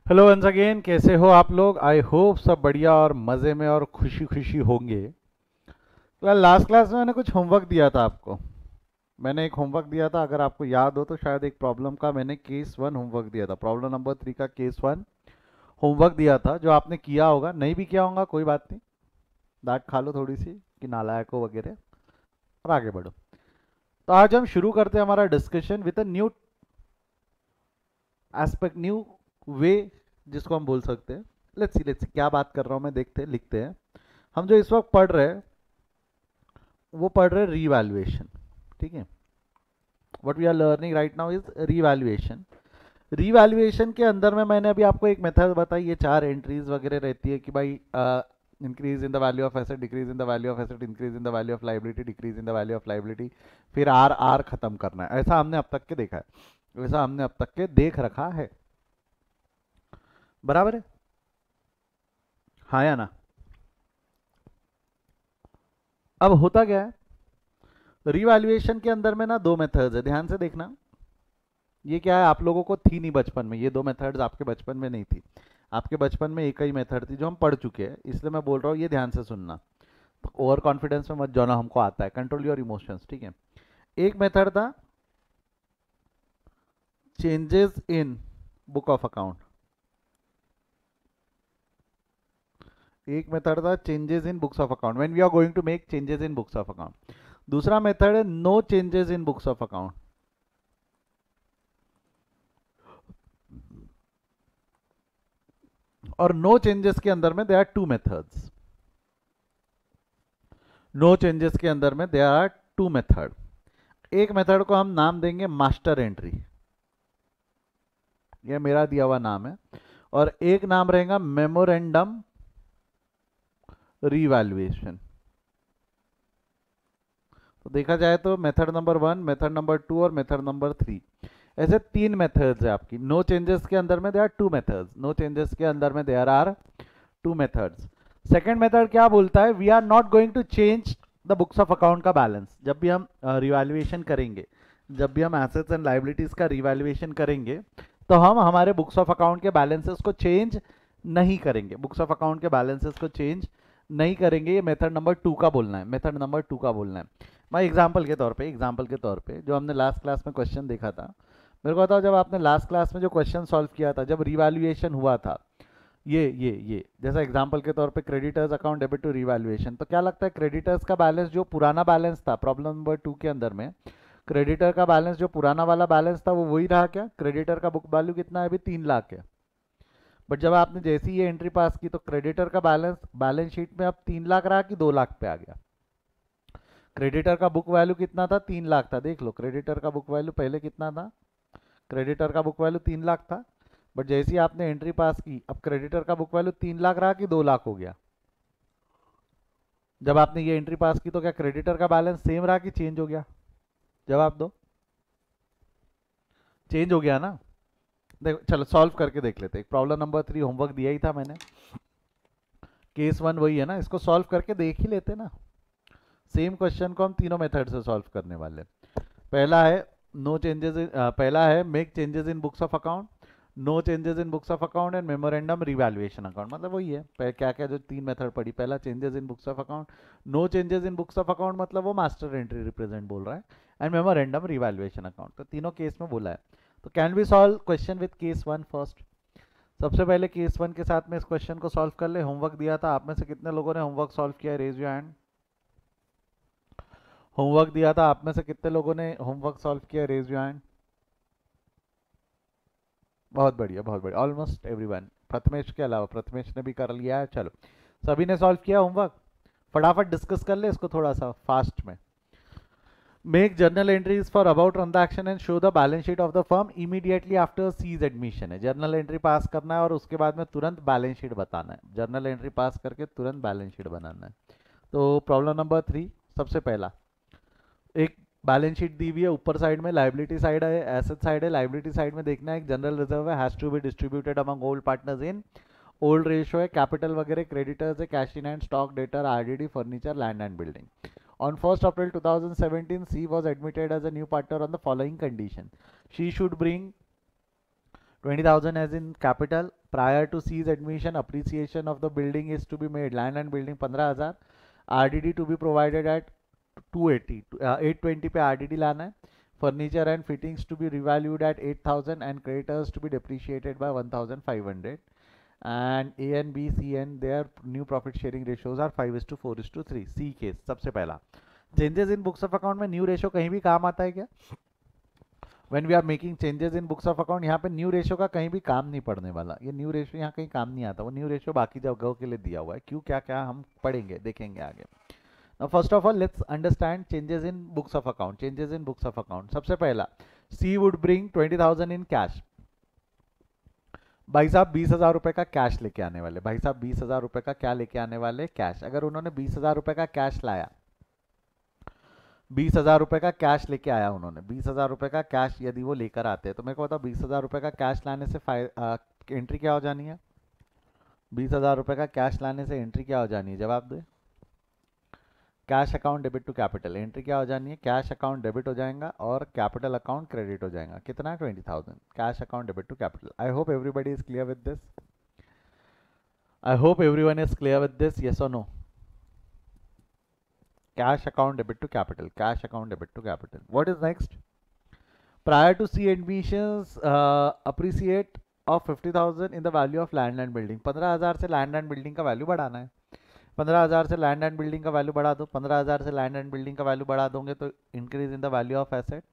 Hello once again, कैसे हो आप लोग? आई होप सब बढ़िया और मज़े में और खुशी खुशी होंगे। तो लास्ट क्लास में मैंने कुछ होमवर्क दिया था आपको। मैंने एक होमवर्क दिया था, अगर आपको याद हो तो शायद एक प्रॉब्लम का मैंने केस 1 होमवर्क दिया था। प्रॉब्लम नंबर 3 का केस 1 होमवर्क दिया था, जो आपने किया होगा। नहीं भी किया होगा कोई बात नहीं, डांट खा लो थोड़ी सी कि नालायक हो वगैरह, और आगे बढ़ो। तो आज हम शुरू करते हैं हमारा discussion with a new aspect, new way, जिसको हम बोल सकते हैं। लेट्स सी क्या बात कर रहा हूँ मैं, देखते हैं, लिखते हैं। हम जो इस वक्त पढ़ रहे हैं वो पढ़ रहे हैं रीवैल्यूएशन। ठीक है, what we are learning right now is revaluation. Revaluation के अंदर में मैंने अभी आपको एक मेथड बताई, ये 4 एंट्रीज वगैरह रहती है कि भाई increase in the value of asset, decrease in the value of asset, increase in the value of liability, decrease in the value of liability, फिर आर आर खत्म करना है। ऐसा हमने अब तक के देखा है, वैसा हमने अब तक के देख रखा है। बराबर है, हाँ या ना? अब होता क्या है, रीवैल्यूएशन के अंदर में ना दो मेथड्स है, ध्यान से देखना। ये क्या है, आप लोगों को थी नहीं बचपन में, ये दो मेथड्स आपके बचपन में नहीं थी। आपके बचपन में एक ही मेथड थी जो हम पढ़ चुके हैं, इसलिए मैं बोल रहा हूँ ये ध्यान से सुनना। तो ओवर कॉन्फिडेंस में मत जाना, हमको आता है, कंट्रोल योर इमोशंस। ठीक है, एक मेथड था changes in book of account, एक मेथड था changes in books of account, when we are going to make changes in books of account. दूसरा मेथड है no changes in books of account. और no changes के अंदर में there are two methods. No changes के अंदर में there are two method. एक मेथड को हम नाम देंगे मास्टर एंट्री, ये मेरा दिया हुआ नाम है। और एक नाम रहेगा मेमोरेंडम रीवैल्यूएशन। तो देखा जाए तो मेथड नंबर 1, मेथड नंबर 2 और मेथड नंबर 3, ऐसे 3 मेथड्स है आपकी। नो चेंजेस के अंदर में there are two methods, no changes के अंदर में there are two methods. Second method क्या बोलता है, we are not going to change the books of account का बैलेंस। जब भी हम रिवैल्यूएशन करेंगे, जब भी हम एसेट्स एंड लाइबिलिटीज का रिवैल्यूएशन करेंगे, तो हम हमारे बुक्स ऑफ अकाउंट के बैलेंसेस को चेंज नहीं करेंगे, बुक्स ऑफ अकाउंट के बैलेंसेस को चेंज नहीं करेंगे। ये मेथड नंबर 2 का बोलना है, मेथड नंबर 2 का बोलना है। मैं एग्जांपल के तौर पे, एग्जांपल के तौर पे जो हमने लास्ट क्लास में क्वेश्चन देखा था, मेरे को बताओ, जब आपने लास्ट क्लास में जो क्वेश्चन सॉल्व किया था, जब रिवैल्यूएशन हुआ था, ये जैसा एग्जांपल के तौर पे creditors account debit to revaluation, तो क्या लगता है क्रेडिटर्स का बैलेंस जो पुराना बैलेंस था प्रॉब्लम नंबर 2 के अंदर में, क्रेडिटर का बैलेंस जो पुराना वाला बैलेंस था वो वही रहा क्या? क्रेडिटर का बुक वैल्यू कितना है अभी? 3 लाख है। बट जब आपने जैसी ये एंट्री पास की तो क्रेडिटर का बैलेंस बैलेंस शीट में अब 3 लाख रहा कि 2 लाख पे आ गया? क्रेडिटर का बुक वैल्यू कितना था? 3 लाख था। देख लो, क्रेडिटर का बुक वैल्यू पहले कितना था? क्रेडिटर का बुक वैल्यू 3 लाख था। बट जैसे ही आपने एंट्री पास की, अब क्रेडिटर का बुक वैल्यू 3 लाख रहा कि 2 लाख हो गया? जब आपने ये एंट्री पास की तो क्या क्रेडिटर का बैलेंस सेम रहा कि चेंज हो गया? जवाब दो। चेंज हो गया ना? देखो, चलो सॉल्व करके देख लेते हैं। प्रॉब्लम नंबर 3 होमवर्क दिया ही था मैंने, केस 1 वही है ना, इसको सॉल्व करके देख ही लेते ना। सेम क्वेश्चन को हम तीनों मेथड से सॉल्व करने वाले हैं। पहला है नो चेंजेस इन, पहला है make changes in books of account, no changes in books of account and memorandum revaluation account. मतलब वही है, क्या क्या जो 3 मेथड पढ़ी, पहला changes in books of account, no changes in books of account मतलब वो मास्टर एंट्री रिप्रेजेंट बोल रहा है, एंड मेमोरेंडम रिवैल्यूएशन अकाउंट। तो तीनों केस में बोला है। तो can we solve question with case 1 first? सबसे पहले केस 1 के साथ में इस क्वेश्चन को सॉल्व कर ले। होमवर्क दिया था, आप में से कितने लोगों ने होमवर्क सॉल्व किया है? Raise your hand. होमवर्क दिया था, आप में से कितने लोगों ने होमवर्क सॉल्व किया? Raise your hand. बहुत बढ़िया, बहुत बढ़िया, ऑलमोस्ट एवरीवन। प्रथमेश के अलावा, प्रथमेश ने भी कर लिया है। चलो, सभी ने सॉल्व किया होमवर्क? फटाफट डिस्कस कर ले इसको थोड़ा सा फास्ट में। Make journal entries for about transaction and show the balance sheet of the firm immediately after C's admission है। जर्नल एंट्री पास करना है और उसके बाद में तुरंत बैलेंस शीट बताना है। जर्नल एंट्री पास करके तुरंत बैलेंस शीट बनाना है। तो प्रॉब्लम नंबर 3, सबसे पहला, एक बैलेंस शीट दी हुई है, ऊपर साइड में लाइबिलिटी साइड है, एसेट साइड है। लाइबिलिटी साइड में देखना है एक जनरल रिजर्व है, has to be distributed among old partners in old ratio है, कैपिटल वगैरह, क्रेडिटर्स है, cash in hand, stock, debtor, RDD, furniture, land and building. On 1st April 2017, C was admitted as a new partner on the following condition. She should bring 20,000 as in capital. Prior to C's admission, appreciation of the building is to be made. Land and building 15,000. RDD to be provided at 280. 820 पे RDD लाना है. Furniture and fittings to be revalued at 8,000 and creditors to be depreciated by 1,500. And A and B, C and their new profit sharing ratios are 5:4:3. C case सबसे पहला. Changes in books of account में new ratio कहीं भी काम आता है क्या? When we are making changes in books of account, यहाँ पे न्यू रेशियो का कहीं भी काम नहीं पड़ने वाला. ये न्यू रेशियो यहाँ कहीं काम नहीं आता. वो न्यू रेशियो बाकी जगहों के लिए दिया हुआ है. क्यों, क्या क्या हम पढ़ेंगे, देखेंगे आगे. Now first of all, let's understand changes in books of account. Changes in books of account. सबसे पहला, C would bring 20,000 in cash. भाई साहब 20,000 रुपए का कैश लेके आने वाले. भाई साहब 20,000 रुपए का क्या लेके आने वाले? कैश. अगर उन्होंने 20,000 रुपए का कैश लाया, 20,000 रुपए का कैश लेके आया उन्होंने, 20,000 रुपए का कैश यदि वो लेकर आते हैं, तो मेरे को बताओ 20,000 रुपए का कैश लाने से एंट्री क्या हो जानी है? 20,000 रुपए का कैश लाने से एंट्री क्या हो जानी है? जवाब दे. Cash account debit to capital. Entry क्या हो जानी है? कैश अकाउंट डेबिट हो जाएगा और कैपिटल अकाउंट क्रेडिट हो जाएगा. कितना? 20,000. Cash account debit to capital. I hope everybody is clear with this. I hope everyone is clear with this. Yes और no? Cash account debit to capital. Cash account debit to capital. What is next? Prior to C admissions, appreciate of 50,000 in the value of land and building. 15,000 से land and building का value बढ़ाना है. 15,000 से land and building का value बढ़ा दो. 15,000 से land and building का value बढ़ा दोगे तो increase in the value of asset.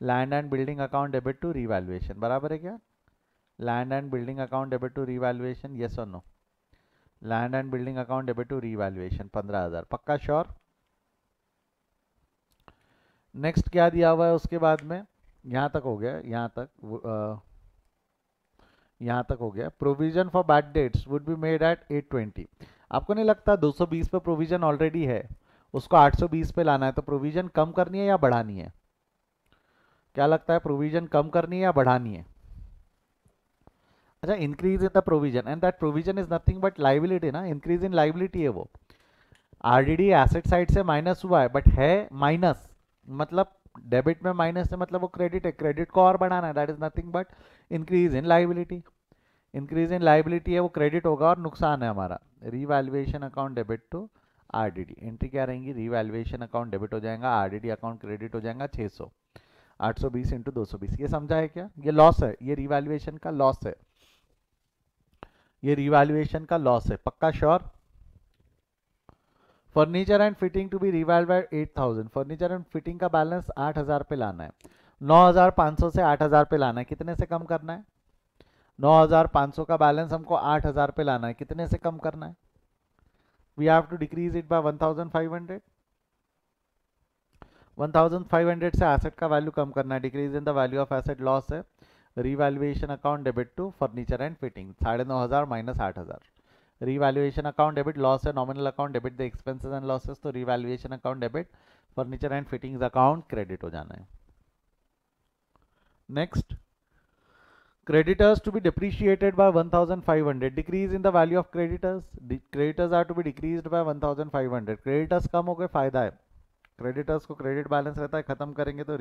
Land and building account debit to revaluation. बराबर है क्या? Land and building account debit to revaluation. Yes or no? Land and building account debit to revaluation. 15,000. पक्का sure? Next क्या दिया हुआ है उसके बाद में? यहाँ तक हो गया. यहाँ तक हो गया. Provision for bad debts would be made at 820. आपको नहीं लगता 220 पे प्रोविजन ऑलरेडी है, उसको 820 पे लाना है, तो प्रोविजन कम करनी है या बढ़ानी है? क्या लगता है, प्रोविजन कम करनी है या बढ़ानी है? अच्छा, increase in the provision, and that provision is nothing but liability ना. इंक्रीज इन लाइबिलिटी है वो. आरडीडी एसेट साइड से माइनस हुआ है बट है माइनस, मतलब डेबिट में माइनस है, मतलब वो क्रेडिट है. क्रेडिट को और बढ़ाना है. That is nothing but increase in liability. Increase in liability है वो क्रेडिट होगा और नुकसान है हमारा. Revaluation account debit to RDD. Entry क्या रहेंगी? रीवैल्यूएशन अकाउंट डेबिट हो जाएगा, आरडीडी अकाउंट क्रेडिट हो जाएगा. 600 820 इंटू 220. ये समझा है क्या? ये लॉस है. ये रीवैल्यूएशन का लॉस है. ये रीवैल्यूएशन का लॉस है. पक्का sure? Furniture and fitting to be revalued by 8,000. Furniture and fitting का बैलेंस 8,000 पे लाना है. 9,500 से 8,000 पे लाना है. कितने से कम करना है? 9,500 का बैलेंस हमको 8,000 पे लाना है. कितने से कम करना है? We have to decrease it by 1,500. 1,500 से एसेट का वैल्यू कम करना है. Decrease in the value of asset loss है. Revaluation account debit to furniture and fitting 9,500 minus 8,000. Revaluation account debit loss है. Nominal account debit the expenses and losses. तो revaluation account debit, furniture and fittings account credit हो जाना है. Next, creditors to be depreciated by 1,500. decrease in the value of creditors. creditors are to be decreased by 1,500. creditors कम हो गए, फायदा है. creditors को credit balance रहता है, खत्म करेंगे तो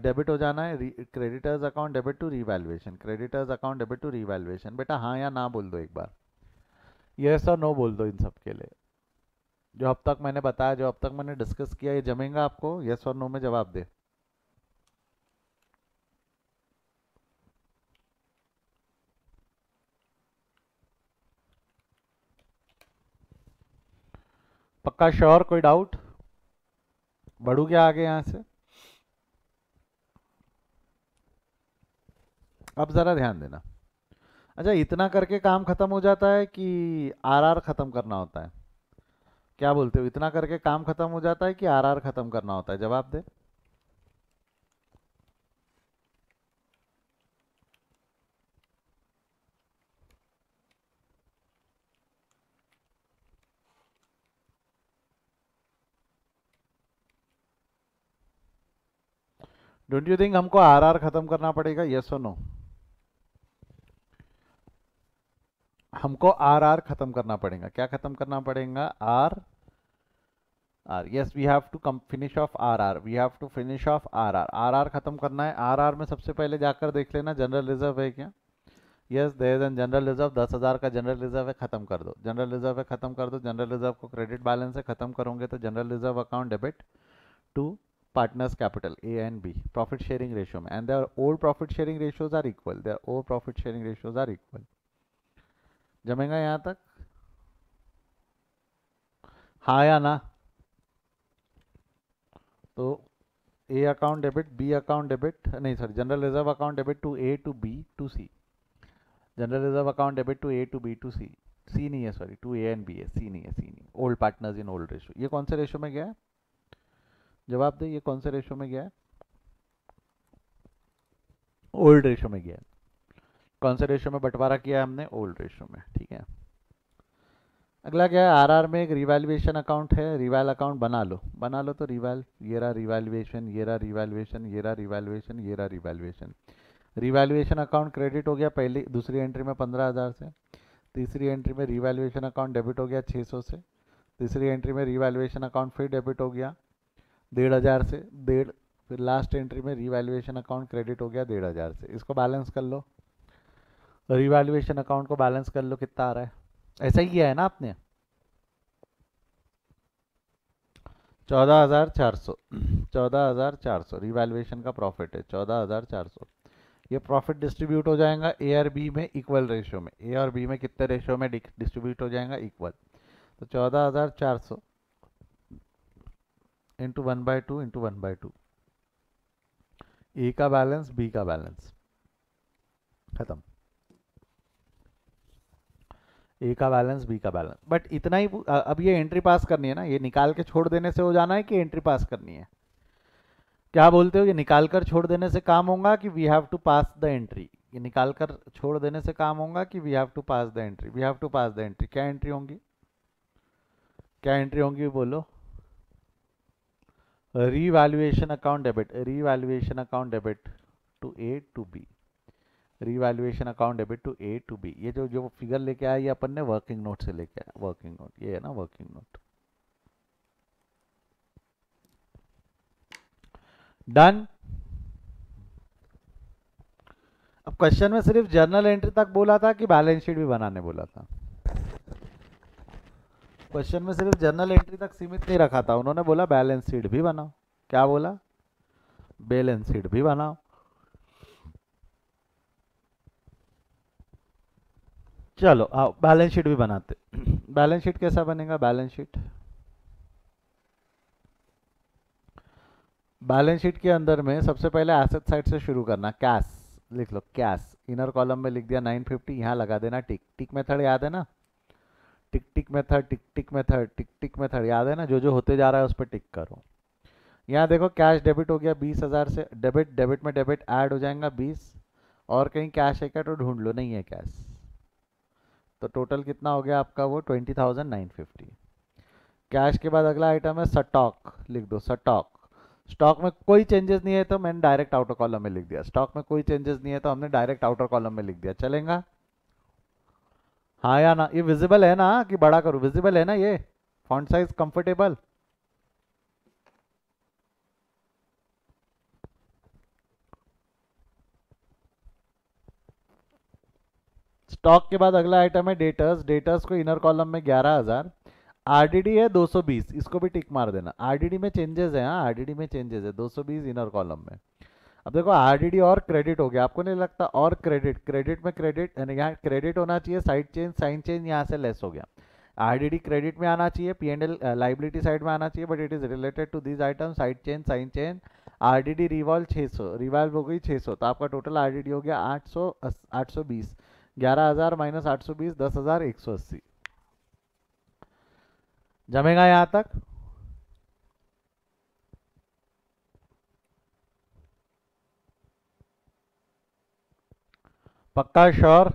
डेबिट हो जाना है. Creditors account debit to revaluation. Creditors account debit to revaluation. बेटा हाँ या ना बोल दो एक बार. यस और नो बोल दो इन सब के लिए. जो अब तक मैंने बताया, जो अब तक मैंने डिस्कस किया, ये जमेगा आपको? यस और नो में जवाब दे. पक्का श्योर? कोई डाउट? बढ़ू क्या आगे यहां से? अब जरा ध्यान देना. अच्छा, इतना करके काम खत्म हो जाता है कि आरआर खत्म करना होता है? क्या बोलते हो, इतना करके काम खत्म हो जाता है कि आरआर खत्म करना होता है? जवाब दे. डोंट यू थिंक हमको आरआर खत्म करना पड़ेगा? यस और नो? हमको आरआर खत्म करना पड़ेगा. क्या खत्म करना पड़ेगा? R R, yes we have to come finish off R R, we have to finish off R R, R R खत्म करना है। आर आर में सबसे पहले जाकर देख लेना जनरल रिजर्व है क्या। Yes there is an general reserve, 10,000 का जनरल रिजर्व है, खत्म कर दो। जनरल रिजर्व है, खत्म कर दो। जनरल रिजर्व को क्रेडिट बैलेंस से खत्म करोगे तो general reserve account debit to partners capital A and B profit sharing ratio में, and their old profit sharing ratios are equal, their old profit sharing ratios are equal. जमेगा यहाँ तक, हाँ या ना। तो A account debit, B account debit, नहीं sorry, general reserve account debit to A to B to C, general reserve account debit to A to B to C, C नहीं है sorry, to A and B है, C नहीं है, C नहीं। Old partners in old ratio, ये कौन से ratio में गया है, जवाब दे, ये कौन से रेशियो में गया है, ओल्ड रेशियो में गया है। कौन से रेशियो में बंटवारा किया है हमने, ओल्ड रेशियो में, ठीक है। अगला क्या है, आरआर में एक रिवैल्यूएशन अकाउंट है, रिवैल अकाउंट बना लो, बना लो। तो रिवैल, ये रहा रिवैल्यूएशन, ये रहा रिवैल्यूएशन, ये रहा रिवैल्यूएशन, ये रहा रिवैल्यूएशन। रिवैल्यूएशन अकाउंट क्रेडिट हो गया पहली दूसरी एंट्री में 15,000 से, तीसरी एंट्री में रिवैल्यूएशन अकाउंट डेबिट हो गया 600 से, तीसरी एंट्री में रिवैल्यूएशन अकाउंट फिर डेबिट हो गया 1,500 से, डेढ़, फिर लास्ट एंट्री में रिवैल्यूएशन अकाउंट क्रेडिट हो गया 1,500 से। इसको बैलेंस कर लो, रिवैल्यूएशन अकाउंट को बैलेंस कर लो, कितना आ रहा है, ऐसा ही किया है ना आपने, 14,400, 14,400 रिवैल्यूएशन का प्रॉफिट है 14,400। ये प्रॉफिट डिस्ट्रीब्यूट हो जाएगा ए और बी में इक्वल रेशियो में, ए और बी में कितने रेशियो में डिस्ट्रीब्यूट हो जाएगा, इक्वल। तो 14,400 इंटू 1/2 इंटू 1/2, ए का बैलेंस बी का बैलेंस, खत्म। ए का बैलेंस बी का बैलेंस, बट इतना ही। अब ये एंट्री पास करनी है ना, ये निकाल के छोड़ देने से हो जाना है कि एंट्री पास करनी है, क्या बोलते हो, ये निकाल कर छोड़ देने से काम होगा कि we have to pass the entry, ये निकाल कर छोड़ देने से काम होगा कि we have to pass the entry, we have to pass the entry. क्या एंट्री होंगी, क्या एंट्री होंगी बोलो, revaluation account debit, revaluation account debit to A to B, revaluation account debit to A to B. ये जो जो figure लेके आया ये अपन ने वर्किंग नोट से लेके आया, वर्किंग नोट ये है ना, वर्किंग नोट। डन। अब क्वेश्चन में सिर्फ जर्नल एंट्री तक बोला था कि बैलेंस शीट भी बनाने बोला था, क्वेश्चन में सिर्फ जर्नल एंट्री तक सीमित नहीं रखा था, उन्होंने बोला बैलेंस शीट भी बनाओ, क्या बोला, बैलेंस शीट भी बनाओ। चलो आओ बैलेंस शीट भी बनाते। बैलेंस शीट कैसा बनेगा, बैलेंस शीट, बैलेंस शीट के अंदर में सबसे पहले एसेट साइड से शुरू करना, कैश लिख लो, कैश इनर कॉलम में लिख दिया 950, यहाँ लगा देना टिक, टिक मेथड याद है ना, टिक टिक मेथड, टिक टिक मेथड, टिक टिक मेथड याद है ना, जो जो होते जा रहा है उस पर टिक करो। यहाँ देखो कैश डेबिट हो गया 20,000 से, डेबिट, डेबिट में डेबिट ऐड हो जाएगा 20, और कहीं कैश है क्या तो ढूंढ लो, नहीं है कैश, तो टोटल कितना हो गया आपका वो 20,950। कैश के बाद अगला आइटम है स्टॉक, लिख दो स्टॉक, स्टॉक में कोई चेंजेस नहीं है तो मैंने डायरेक्ट आउटर कॉलम में लिख दिया, स्टॉक में कोई चेंजेस नहीं है तो हमने डायरेक्ट आउटर कॉलम में लिख दिया, चलेगा, हाँ या ना। ये विजिबल है ना कि बड़ा करूँ, विजिबल है ना, ये फॉन्ट साइज कंफर्टेबल, स्टॉक के बाद अगला आइटम है डेटर्स, डेटर्स को इनर कॉलम में 11,000, आरडीडी है 220, इसको भी टिक मार देना, आरडीडी में चेंजेस है, हाँ आरडीडी में चेंजेस है 220 इनर कॉलम में। अब देखो आरडीडी और क्रेडिट हो गया, आपको नहीं लगता, और क्रेडिट, क्रेडिट में क्रेडिट, यहाँ क्रेडिट होना चाहिए, साइड चेंज साइन चेंज यहाँ से लेस हो गया, आरडीडी क्रेडिट में आना चाहिए, पी&एल लाइबिलिटी साइड में आना चाहिए, but it is related to this item, side change sign change, RDD revolve 600, revolve हो गई 600, तो आपका टोटल आरडीडी हो गया 820, 11,000 माइनस 820, 10,180। जमेगा यहाँ तक, पक्का श्योर,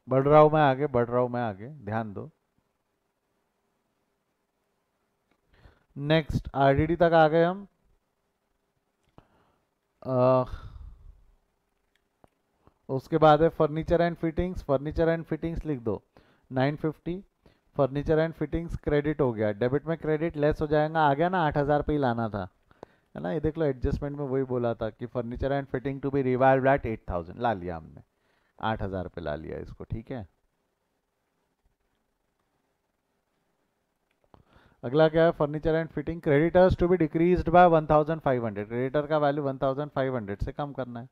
बढ़ रहा हूं मैं आगे, बढ़ रहा हूं मैं आगे, ध्यान दो। नेक्स्ट आरडीडी तक आ गए हम, उसके बाद है furniture and fittings, furniture and fittings लिख दो 950। फर्नीचर एंड फिटिंग्स क्रेडिट हो गया, डेबिट में क्रेडिट लेस हो जाएगा, आ गया ना, 8,000 पे ही लाना था, है ना। ये देख लो एडजस्टमेंट में वही बोला था कि furniture and fitting to be revived at 8,000, ला लिया हमने, 8,000 पे ला लिया इसको, ठीक है। अगला क्या है, furniture and fitting creditors to be decreased by 1,500, creditor का वैल्यू 1,500 से कम करना है।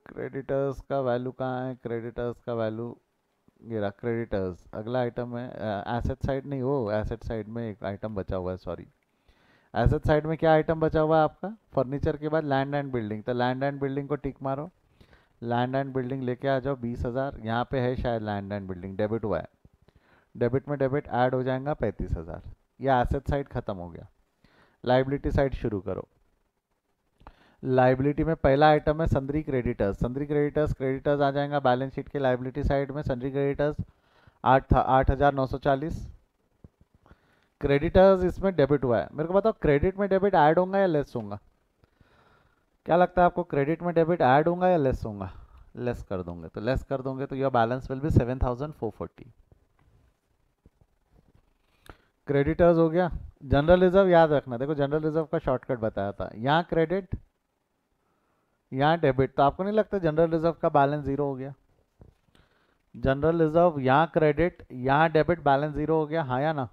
क्रेडिटर्स का वैल्यू कहाँ है, क्रेडिटर्स का वैल्यू ये रहा, क्रेडिटर्स। अगला आइटम है एसेट साइड, नहीं वो एसेट साइड में एक आइटम बचा हुआ है, सॉरी। एसेट साइड में क्या आइटम बचा हुआ है आपका, फर्नीचर के बाद लैंड एंड बिल्डिंग, तो लैंड एंड बिल्डिंग को टिक मारो, लैंड एंड बिल्डिंग लेके आ जाओ 20,000, यहाँ पे है शायद लैंड एंड बिल्डिंग, डेबिट हुआ है, डेबिट में डेबिट ऐड हो जाएगा 35,000, ये एसेट साइड खत्म हो गया। लाइबिलिटी साइड शुरू करो। लाइबिलिटी में पहला आइटम है sundry creditors, sundry creditors, creditors आ जाएगा बैलेंस शीट के लाइबिलिटी साइड में, सन्ड्री क्रेडिटर्स 8,940, क्रेडिटर्स इसमें डेबिट हुआ है। मेरे को बताओ क्रेडिट में डेबिट ऐड होगा या लेस होगा, क्या लगता है आपको, क्रेडिट में डेबिट ऐड होगा या लेस होगा, लेस कर दोगे, तो लेस कर दोगे तो your balance will be 7,440। Creditors हो गया। जनरल रिजर्व याद रखना, देखो जनरल रिजर्व का शॉर्टकट बताया था, यहाँ क्रेडिट यहाँ डेबिट, तो आपको नहीं लगता जनरल रिजर्व का बैलेंस जीरो हो गया, जनरल रिजर्व यहाँ क्रेडिट यहाँ डेबिट, बैलेंस जीरो हो गया, हाँ या ना,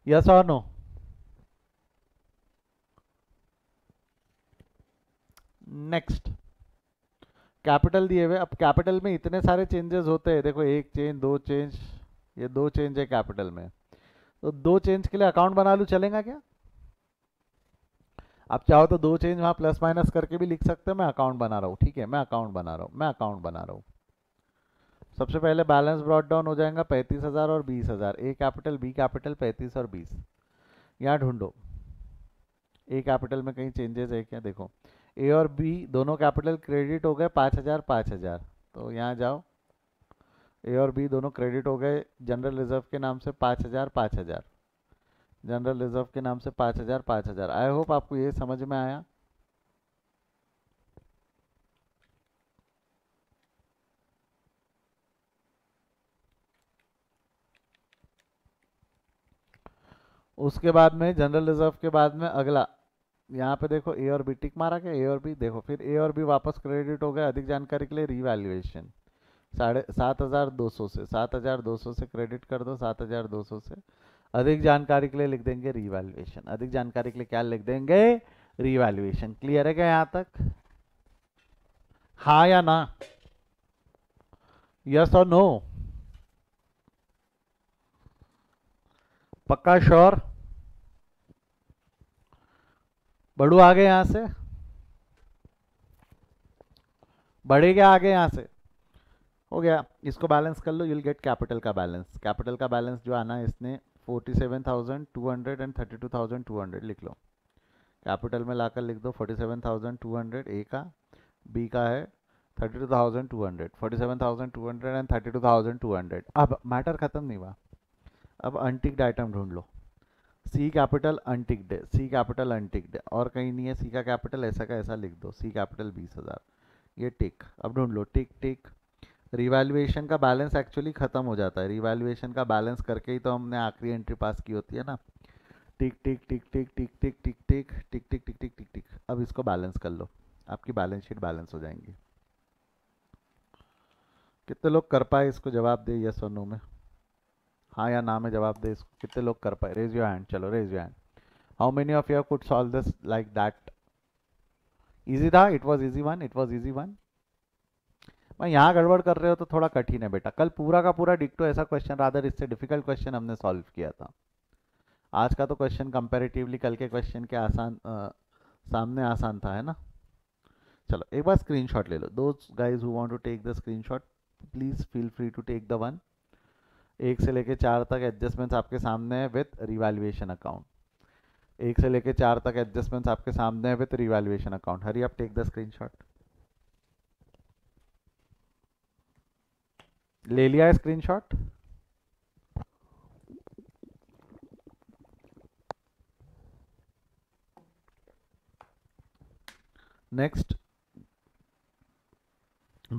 यस और नो। नेक्स्ट कैपिटल दिए हुए, अब कैपिटल में इतने सारे चेंजेस होते हैं, देखो एक चेंज, दो चेंज, ये दो चेंज है कैपिटल में, तो दो चेंज के लिए अकाउंट बना लूँ, चलेगा क्या? आप चाहो तो दो चेंज वहाँ प्लस माइनस करके भी लिख सकते हो, मैं अकाउंट बना रहा हूँ, ठीक है, मैं अकाउंट बना रहा हूँ, मैं अकाउंट बना रहा हूँ। सबसे पहले बैलेंस ब्रॉट डाउन हो जाएगा 35,000 और 20,000, ए कैपिटल बी कैपिटल 35 और 20, यहाँ ढूंढो ए कैपिटल में कहीं चेंजेस है क्या, देखो ए और बी दोनों कैपिटल क्रेडिट हो गए 5,000 5,000, तो यहाँ जाओ, ए और बी दोनों क्रेडिट हो गए जनरल रिजर्व के नाम से 5,000 5,000, जनरल रिजर्व के नाम से 5,000 5,000। आई होप आपको ये समझ में आया। उसके बाद में जनरल रिजर्व के बाद में अगला, यहाँ पे देखो ए और बी टिक मारा क्या, ए और बी देखो, फिर ए और बी वापस क्रेडिट हो गए, अधिक जानकारी के लिए रीवैल्यूएशन 7,200 से, 7,200 से क्रेडिट कर दो, 7,200 से, अधिक जानकारी के लिए लिख देंगे रीवैल्यूएशन, अधिक जानकारी के लिए क्या लिख देंगे, रीवैल्यूएशन। क्लियर है क्या यहाँ तक, हाँ या ना, यस और नो, पक्का श्योर, बढ़ू आगे यहाँ से, बढ़ेगा आगे यहाँ से, हो गया। इसको बैलेंस कर लो, यूल गेट कैपिटल का बैलेंस, कैपिटल का बैलेंस जो आना है इसने 47,200 एंड 32,200 लिख लो, कैपिटल में लाकर लिख दो 47,200 ए का, बी का है 32,200, 47,200 एंड 32,200। अब मैटर खत्म नहीं हुआ, अब अनटिक्ड आइटम ढूंढ लो, सी कैपिटल अनटिक्ड है, सी कैपिटल अनटिक्ड है, और कहीं नहीं है सी का कैपिटल, ऐसा का ऐसा लिख दो, सी कैपिटल 20,000, ये टिक। अब ढूंढ लो, टिक टिक, रिवैल्यूएशन का बैलेंस एक्चुअली खत्म हो जाता है, रिवैल्यूएशन का बैलेंस करके ही तो हमने आखिरी एंट्री पास की होती है ना, टिक टिक टिक टिक टिक टिक टिक टिक टिक टिक टिक टिक टिक टिक। अब इसको बैलेंस कर लो, आपकी बैलेंस शीट बैलेंस हो जाएंगी। कितने लोग कर पाए इसको, जवाब दे यस और नो में, हाँ या ना में जवाब दे इसको, कितने लोग कर पाए, रेज योर हैंड, चलो raise your hand. How many of you could solve this like that, easy था, it was easy one, it was easy one. मैं यहाँ गड़बड़ कर रहे हो तो थोड़ा कठिन है बेटा, कल पूरा का पूरा डिक्टो ऐसा क्वेश्चन, रादर इससे डिफिकल्ट क्वेश्चन हमने सॉल्व किया था। आज का तो क्वेश्चन कंपैरेटिवली कल के क्वेश्चन के आसान सामने आसान था, है ना। चलो एक बार स्क्रीनशॉट ले लो, those guys who want to take the screenshot please feel free to take the one. 1 से लेके 4 तक एडजस्टमेंट्स आपके सामने है विथ रिवैल्यूएशन अकाउंट, 1 से लेके 4 तक एडजस्टमेंट्स आपके सामने है with revaluation account. Hurry up, take the screenshot. ले लिया है स्क्रीनशॉट, नेक्स्ट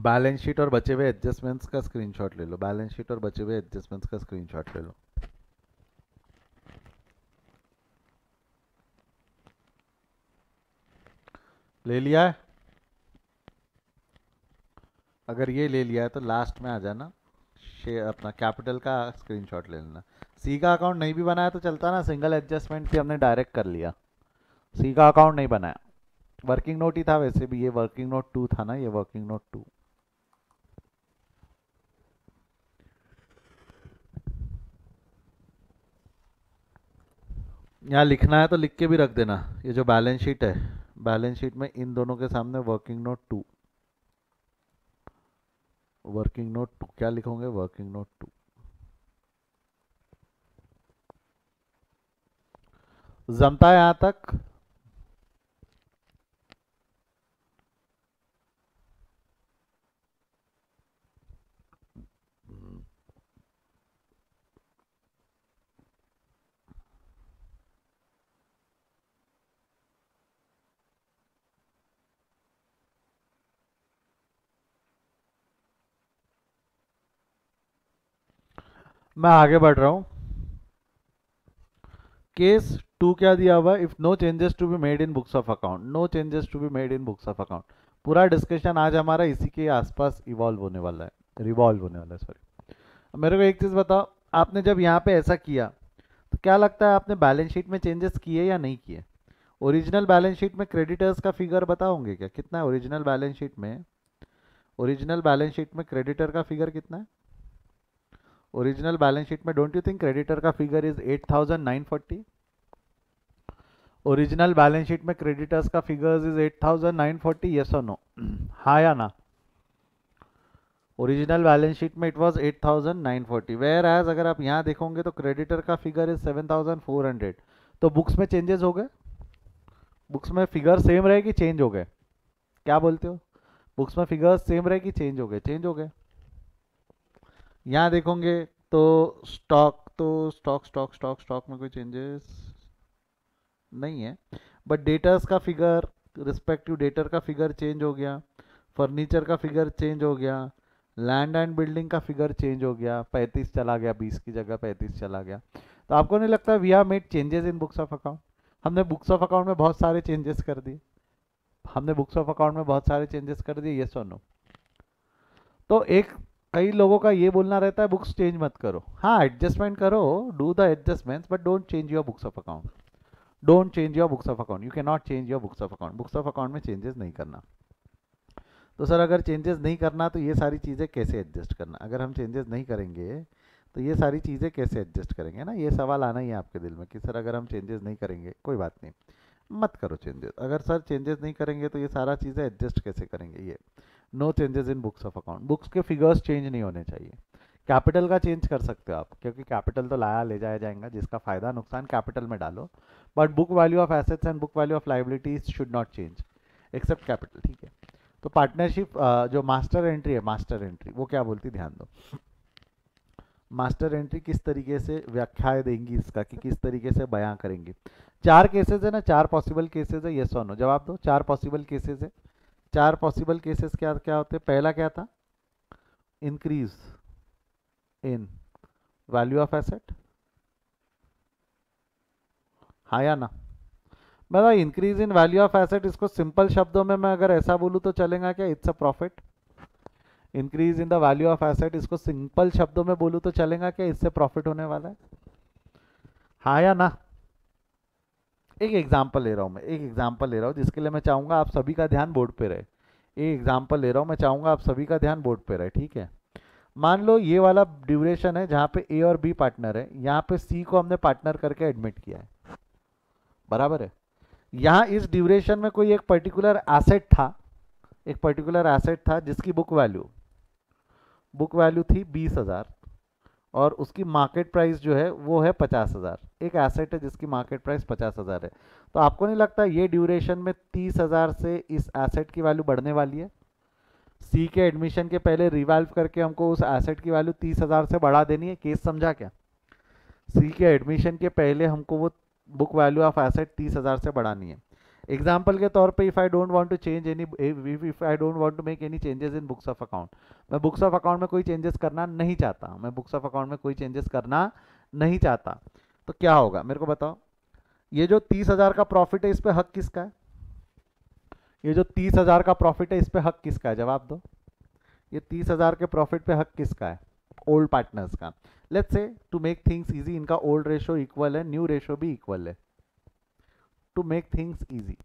बैलेंस शीट और बचे हुए एडजस्टमेंट्स का स्क्रीनशॉट ले लो, बैलेंस शीट और बचे हुए एडजस्टमेंट्स का स्क्रीनशॉट ले लो। ले लिया है? अगर ये ले लिया है तो लास्ट में आ जाना, शेयर अपना कैपिटल का स्क्रीनशॉट ले लेना। सी का अकाउंट नहीं भी बनाया तो चलता ना, सिंगल एडजस्टमेंट भी हमने डायरेक्ट कर लिया। सी का अकाउंट नहीं बनाया, वर्किंग नोट ही था वैसे भी, ये वर्किंग नोट 2 था ना, ये वर्किंग नोट 2। यहाँ लिखना है तो लिख के भी रख देना, ये जो बैलेंस शीट है, बैलेंस शीट में इन दोनों के सामने वर्किंग नोट 2, वर्किंग नोट 2 क्या लिखोगे, वर्किंग नोट 2। जमता है यहाँ तक? मैं आगे बढ़ रहा हूँ। केस 2 क्या दिया हुआ है, if no changes to be made in books of account, no changes to be made in books of account. पूरा डिस्कशन आज हमारा इसी के आसपास इवॉल्व होने वाला है, रिवॉल्व होने वाला है, सॉरी। मेरे को एक चीज़ बताओ, आपने जब यहाँ पे ऐसा किया तो क्या लगता है आपने बैलेंस शीट में चेंजेस किए या नहीं किए? ओरिजिनल बैलेंस शीट में क्रेडिटर्स का फिगर बताओगे क्या, कितना है ओरिजिनल बैलेंस शीट में? ओरिजिनल बैलेंस शीट में क्रेडिटर का फिगर कितना है? ओरिजिनल बैलेंस शीट में डोंट यू थिंक क्रेडिटर का figure is 8,940? Original balance sheet में क्रेडिटर्स का फिगर्स इज 8,940, यस और नो? हाँ या ना? ओरिजिनल बैलेंस शीट में इट वाज 8,940, वेयर एज अगर आप यहाँ देखोगे तो क्रेडिटर का फिगर इज 7,400। तो बुक्स में चेंजेस हो गए? बुक्स में फिगर सेम रहे कि चेंज हो गए? क्या बोलते हो? बुक्स में फिगर्स सेम रहे कि चेंज हो गए? चेंज हो गए। यहाँ देखोगे तो स्टॉक में कोई चेंजेस नहीं है, बट डेटर्स का फिगर, रिस्पेक्टिव डेटर का फिगर चेंज हो गया, फर्नीचर का फिगर चेंज हो गया, लैंड एंड बिल्डिंग का फिगर चेंज हो गया, 35 चला गया, 20 की जगह 35 चला गया। तो आपको नहीं लगता we have made changes in books of account? हमने बुक्स ऑफ अकाउंट में बहुत सारे चेंजेस कर दिए, हमने बुक्स ऑफ अकाउंट में बहुत सारे चेंजेस कर दिए, यस और नो? तो एक कई लोगों का ये बोलना रहता है बुक्स चेंज मत करो, हाँ एडजस्टमेंट करो, do the adjustments but don't change your books of account, don't change your books of account, you can not change your books of account, books of account में चेंजेस नहीं करना। तो sir अगर changes नहीं करना तो ये सारी चीज़ें कैसे एडजस्ट करना, अगर हम चेंजेस नहीं करेंगे तो ये सारी चीज़ें कैसे एडजस्ट करेंगे ना, ये सवाल आना ही है आपके दिल में कि सर अगर हम चेंजेस नहीं करेंगे, कोई बात नहीं मत करो चेंजेस, अगर सर चेंजेस नहीं करेंगे तो ये सारा चीज़ें एडजस्ट कैसे करेंगे? ये no changes in books of account, बुक्स के फिगर्स चेंज नहीं होने चाहिए। कैपिटल का चेंज कर सकते हो आप, क्योंकि कैपिटल तो लाया ले जाया जाएगा, जिसका फायदा नुकसान कैपिटल में डालो, but book value of assets and book value of liabilities should not change except capital, ठीक है? तो पार्टनरशिप जो मास्टर एंट्री है, मास्टर एंट्री वो क्या बोलती, ध्यान दो। मास्टर एंट्री किस तरीके से व्याख्या देंगी इसका, कि किस तरीके से बयां करेंगे? 4 केसेस है ना, 4 पॉसिबल केसेस है, यस और नो? जवाब दो। 4 पॉसिबल केसेस है, 4 पॉसिबल केसेस क्या क्या होते हैं? पहला क्या था? Increase in value of asset, हाँ या ना? मतलब increase in value of asset, इसको सिंपल शब्दों में मैं अगर ऐसा बोलूँ तो चलेगा क्या? It's a profit. Increase in the value of asset, इसको सिंपल शब्दों में बोलूँ तो चलेगा क्या? इससे प्रॉफिट होने वाला है, हाँ या ना? एक एग्जाम्पल ले रहा हूँ मैं, एक एग्जाम्पल ले रहा हूँ जिसके लिए मैं चाहूँगा आप सभी का ध्यान बोर्ड पे रहे। एक एग्जाम्पल ले रहा हूँ, मैं चाहूँगा आप सभी का ध्यान बोर्ड पे रहे, ठीक है? मान लो ये वाला ड्यूरेशन है जहाँ पे ए और बी पार्टनर है, यहाँ पे सी को हमने पार्टनर करके एडमिट किया है, बराबर है? यहाँ इस ड्यूरेशन में कोई एक पर्टिकुलर एसेट था, एक पर्टिकुलर एसेट था जिसकी बुक वैल्यू थी 20,000 और उसकी मार्केट प्राइस जो है वो है 50,000। एक एसेट है जिसकी मार्केट प्राइस 50,000 है। तो आपको नहीं लगता ये ड्यूरेशन में 30,000 से इस एसेट की वैल्यू बढ़ने वाली है? सी के एडमिशन के पहले रिवाल्व करके हमको उस एसेट की वैल्यू 30,000 से बढ़ा देनी है, केस समझा क्या? सी के एडमिशन के पहले हमको वो बुक वैल्यू ऑफ एसेट 30,000 से बढ़ानी है। एग्जाम्पल के तौर पे if I don't want to change any, if I don't want to make any changes in books of account, मैं बुक्स ऑफ अकाउंट में कोई चेंजेस करना नहीं चाहता, मैं बुक्स ऑफ अकाउंट में कोई चेंजेस करना नहीं चाहता, तो क्या होगा मेरे को बताओ। ये जो 30,000 का प्रॉफिट है इस पे हक किसका है? ये जो 30,000 का प्रॉफिट है इस पे हक किसका है? जवाब दो। ये 30,000 के प्रॉफिट पे हक किसका है? ओल्ड पार्टनर्स का। Let's say to make things easy इनका ओल्ड रेशो इक्वल है, न्यू रेशो भी इक्वल है, टू मेक थिंग्स इजी।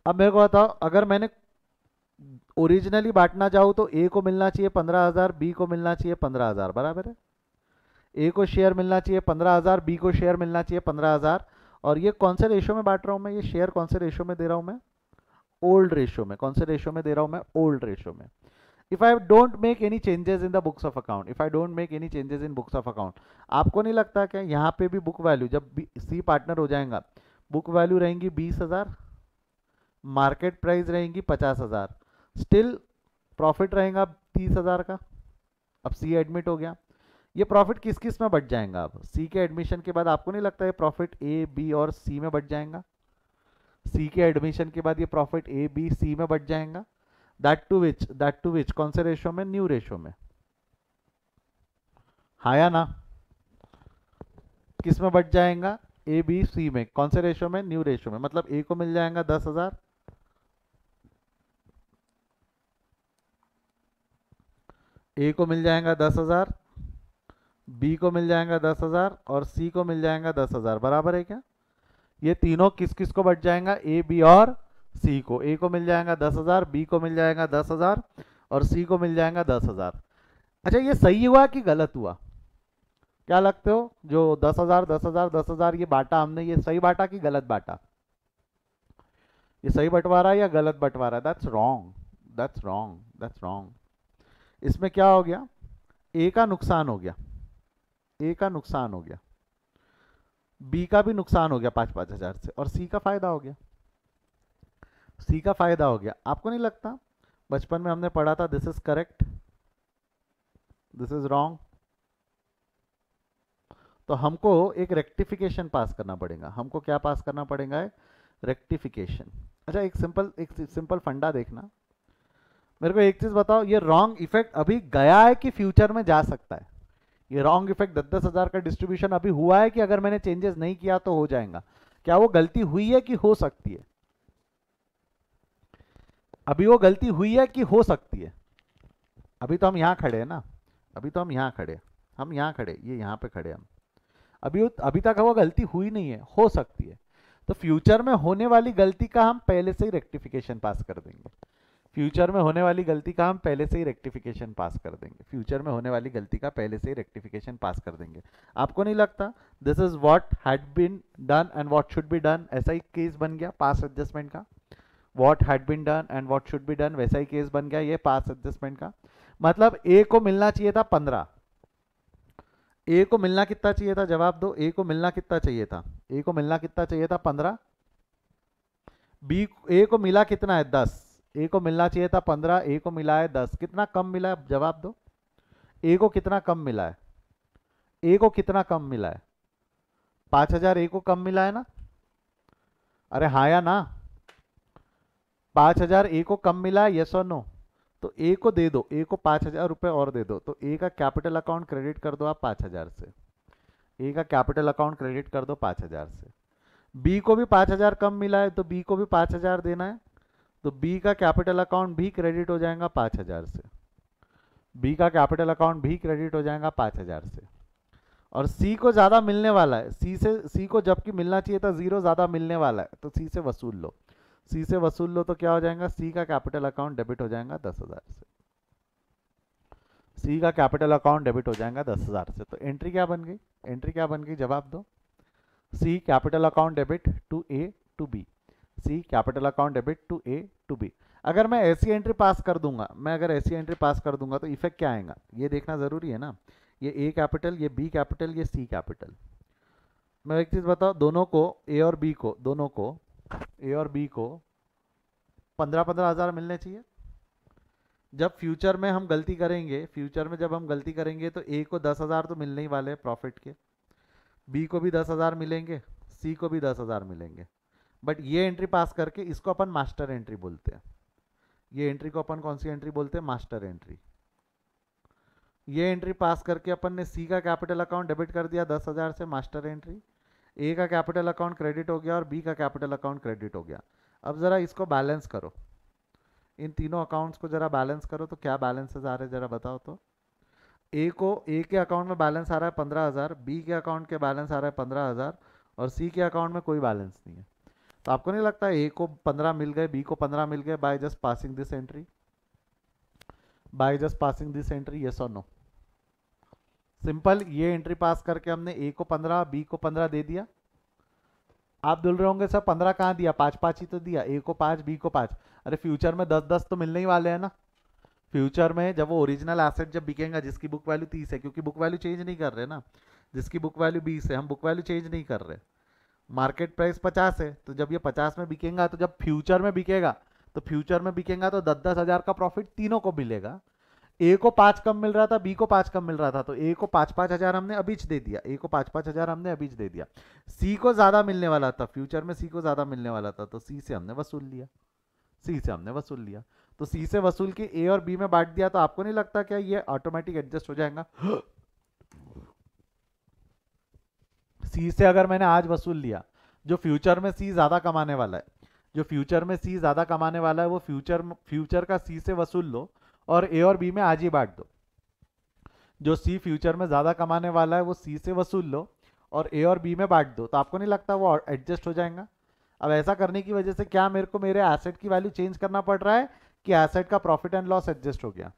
अब मेरे को बताओ, अगर मैंने ओरिजिनली बांटना चाहूँ तो ए को मिलना चाहिए 15,000, बी को मिलना चाहिए 15,000, बराबर है। ए को शेयर मिलना चाहिए 15,000, बी को शेयर मिलना चाहिए 15,000, और ये कौन से रेशो में बांट रहा हूँ मैं? ये शेयर कौन से रेशो में दे रहा हूँ मैं? ओल्ड रेशो में। कौन से रेशो में दे रहा हूँ मैं? ओल्ड रेशो में। If I don't make any changes in the books of account, if I don't make any changes in books of account, आपको नहीं लगता क्या यहाँ पे भी बुक वैल्यू जब सी पार्टनर हो जाएगा, बुक वैल्यू रहेंगी 20,000, मार्केट प्राइस रहेंगी 50,000, स्टिल प्रॉफिट रहेगा 30,000 का। अब सी एडमिट हो गया, ये प्रॉफिट किस किस में बढ़ जाएगा? अब सी के एडमिशन के बाद आपको नहीं लगता ये प्रॉफिट ए बी और सी में बढ़ जाएगा? सी के एडमिशन के बाद ये प्रॉफिट ए बी सी में बढ़ जाएगा। दैट टू विच कौन से रेशो में? न्यू रेशो में। हाँ या ना? किस में बढ़ जाएगा? ए बी सी में। कौन से रेशो में? न्यू रेशो में। मतलब ए को मिल जाएगा 10,000, ए को मिल जाएगा 10,000, बी को मिल जाएगा 10,000 और सी को मिल जाएगा 10,000, बराबर है क्या? ये तीनों किस किस को बढ़ जाएगा? ए बी और सी को। ए को मिल जाएगा 10,000, बी को मिल जाएगा 10,000 और सी को मिल जाएगा 10,000। अच्छा, ये सही हुआ कि गलत हुआ? क्या लगते हो? जो 10,000 10,000 10,000 ये बांटा हमने, ये सही बांटा कि गलत बांटा? ये सही बंटवारा है या गलत बंटवारा है? That's wrong, that's wrong, that's wrong. इसमें क्या हो गया? ए का नुकसान हो गया, ए का नुकसान हो गया, बी का भी नुकसान हो गया 5-5 हजार से, और सी का फायदा हो गया, सी का फायदा हो गया। आपको नहीं लगता बचपन में हमने पढ़ा था this is correct, this is wrong? तो हमको एक रेक्टिफिकेशन पास करना पड़ेगा। हमको क्या पास करना पड़ेगा? रेक्टिफिकेशन। अच्छा, एक सिंपल फंडा देखना। मेरे को एक चीज बताओ, ये रॉन्ग इफेक्ट अभी गया है कि फ्यूचर में जा सकता है? ये रॉन्ग इफेक्ट 10-10 हजार का डिस्ट्रीब्यूशन अभी हुआ है कि अगर मैंने चेंजेस नहीं किया तो हो जाएगा? क्या वो गलती हुई है कि हो सकती है? अभी वो गलती हुई है कि हो सकती है? अभी तो हम यहाँ खड़े हैं ना, अभी तो हम यहाँ खड़े, हम यहाँ खड़े, ये यहाँ पे खड़े हम। अभी तक वो गलती हुई नहीं है, हो सकती है। तो फ्यूचर में होने वाली गलती का हम पहले से ही रेक्टिफिकेशन पास कर देंगे। फ्यूचर में होने वाली गलती का हम पहले से ही रेक्टिफिकेशन पास कर देंगे। फ्यूचर में होने वाली गलती का पहले से ही रेक्टिफिकेशन पास कर देंगे। आपको नहीं लगता this is what had been done and what should be done? ऐसा ही केस बन गया पास एडजस्टमेंट का। What had been done and what should be done, वैसा ही केस बन गया ये पास एडजस्टमेंट का। मतलब ए को मिलना चाहिए था 15, ए को मिलना कितना चाहिए था? जवाब दो। ए को मिलना कितना चाहिए था? ए को मिलना कितना चाहिए था? 15। बी, ए को मिला कितना है? 10। ए को मिलना चाहिए था 15, ए को मिला है 10। कितना कम मिला है? जवाब दो। ए को कितना कम मिला है? ए को कितना कम मिला है? 5,000 ए को कम मिला है ना? अरे हाँ या ना? 5,000 ए को कम मिला है, यस और नो? तो ए को दे दो, ए को 5,000 रुपए और दे दो, तो ए का कैपिटल अकाउंट क्रेडिट कर दो आप 5,000 से। ए का कैपिटल अकाउंट क्रेडिट कर दो 5,000 से। बी को भी 5,000 कम मिला है तो बी को भी 5,000 देना है, तो बी का कैपिटल अकाउंट भी क्रेडिट हो जाएगा 5,000 से। बी का कैपिटल अकाउंट भी क्रेडिट हो जाएगा 5,000 से। और सी को ज़्यादा मिलने वाला है, सी को जबकि मिलना चाहिए था 0, ज़्यादा मिलने वाला है, तो सी से वसूल लो। सी से वसूल लो तो क्या हो जाएगा? सी का कैपिटल अकाउंट डेबिट हो जाएगा 10,000 से। सी का कैपिटल अकाउंट डेबिट हो जाएगा 10,000 से। तो एंट्री क्या बन गई? एंट्री क्या बन गई? जवाब दो। C capital account debit to A to B. C capital account debit to A to B. अगर मैं ऐसी एंट्री पास कर दूंगा, मैं अगर ऐसी एंट्री पास कर दूंगा तो इफेक्ट क्या आएगा ये देखना जरूरी है ना। ये ए कैपिटल, ये बी कैपिटल, ये सी कैपिटल। मैं एक चीज बताओ, दोनों को ए और बी को, दोनों को ए और बी को 15-15 हजार मिलने चाहिए। जब फ्यूचर में हम गलती करेंगे, फ्यूचर में जब हम गलती करेंगे तो ए को 10,000 तो मिलने ही वाले प्रॉफिट के, बी को भी 10,000 मिलेंगे, सी को भी 10,000 मिलेंगे। बट ये एंट्री पास करके इसको अपन मास्टर एंट्री बोलते हैं। ये एंट्री को अपन कौन सी एंट्री बोलते हैं? Master entry. ये एंट्री पास करके अपन ने सी का कैपिटल अकाउंट डेबिट कर दिया 10,000 से, मास्टर एंट्री। ए का कैपिटल अकाउंट क्रेडिट हो गया और बी का कैपिटल अकाउंट क्रेडिट हो गया। अब जरा इसको बैलेंस करो, इन तीनों अकाउंट्स को जरा बैलेंस करो तो क्या बैलेंसेस आ रहे हैं जरा बताओ तो। ए के अकाउंट में बैलेंस आ रहा है 15,000, बी के अकाउंट के बैलेंस आ रहा है 15,000 और सी के अकाउंट में कोई बैलेंस नहीं है। तो आपको नहीं लगता ए को 15 मिल गए, बी को 15 मिल गए by just passing this entry? By just passing this entry, yes और नो? सिंपल, ये एंट्री पास करके हमने ए को 15 बी को 15 दे दिया। आप बोल रहे होंगे सर 15 कहाँ दिया, 5 ही तो दिया, ए को 5 बी को 5। अरे फ्यूचर में 10 तो मिलने ही वाले हैं ना। फ्यूचर में जब वो ओरिजिनल एसेट जब बिकेगा जिसकी बुक वैल्यू 30 है, क्योंकि बुक वैल्यू चेंज नहीं कर रहे ना, जिसकी बुक वैल्यू 20 है हम बुक वैल्यू चेंज नहीं कर रहे, मार्केट प्राइस 50 है, तो जब ये 50 में बिकेगा तो जब फ्यूचर में बिकेगा तो फ्यूचर में बिकेगा तो 10,000 का प्रॉफिट तीनों को मिलेगा। ए को 5 कम मिल रहा था, बी को 5 कम मिल रहा था, तो ए को 5,000 हमने अभी दे दिया, ए को 5,000 हमने अभी दे दिया। सी को ज्यादा मिलने वाला था, फ्यूचर में सी को ज्यादा मिलने वाला था, तो सी से हमने वसूल लिया, सी से हमने वसूल लिया। तो सी से वसूल के ए और बी में बांट दिया, तो आपको नहीं लगता क्या ये ऑटोमेटिक एडजस्ट हो जाएगा? सी से अगर मैंने आज वसूल लिया, जो फ्यूचर में सी ज्यादा कमाने वाला है, जो फ्यूचर में सी ज्यादा कमाने वाला है वो फ्यूचर का सी से वसूल लो और ए और बी में आज ही बांट दो। जो सी फ्यूचर में ज्यादा कमाने वाला है वो सी से वसूल लो और ए और बी में बांट दो, तो आपको नहीं लगता वो एडजस्ट हो जाएगा? अब ऐसा करने की वजह से क्या मेरे को मेरे एसेट की वैल्यू चेंज करना पड़ रहा है कि एसेट का प्रॉफिट एंड लॉस एडजस्ट हो गया?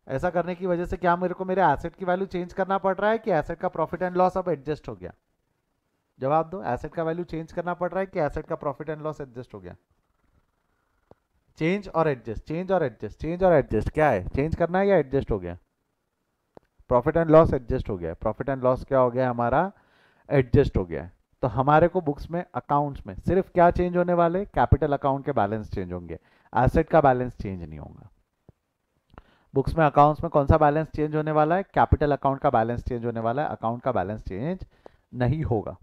ऐसा करने की वजह से क्या मेरे को मेरे एसेट की वैल्यू चेंज करना पड़ रहा है कि एसेट का प्रॉफिट एंड लॉस अब एडजस्ट हो गया? जवाब दो, एसेट का वैल्यू चेंज करना पड़ रहा है कि एसेट का प्रॉफिट एंड लॉस एडजस्ट हो गया? चेंज और एडजस्ट, चेंज और एडजस्ट, चेंज और एडजस्ट, क्या है? चेंज करना है या एडजस्ट हो गया? प्रॉफिट एंड लॉस एडजस्ट हो गया, प्रॉफिट एंड लॉस क्या हो गया हमारा? एडजस्ट हो गया है। तो हमारे को बुक्स में अकाउंट्स में सिर्फ क्या चेंज होने वाले? कैपिटल अकाउंट के बैलेंस चेंज होंगे, एसेट का बैलेंस चेंज नहीं होगा। बुक्स में अकाउंट्स में कौन सा बैलेंस चेंज होने वाला है? कैपिटल अकाउंट का बैलेंस चेंज होने वाला है, अकाउंट का बैलेंस चेंज नहीं होगा।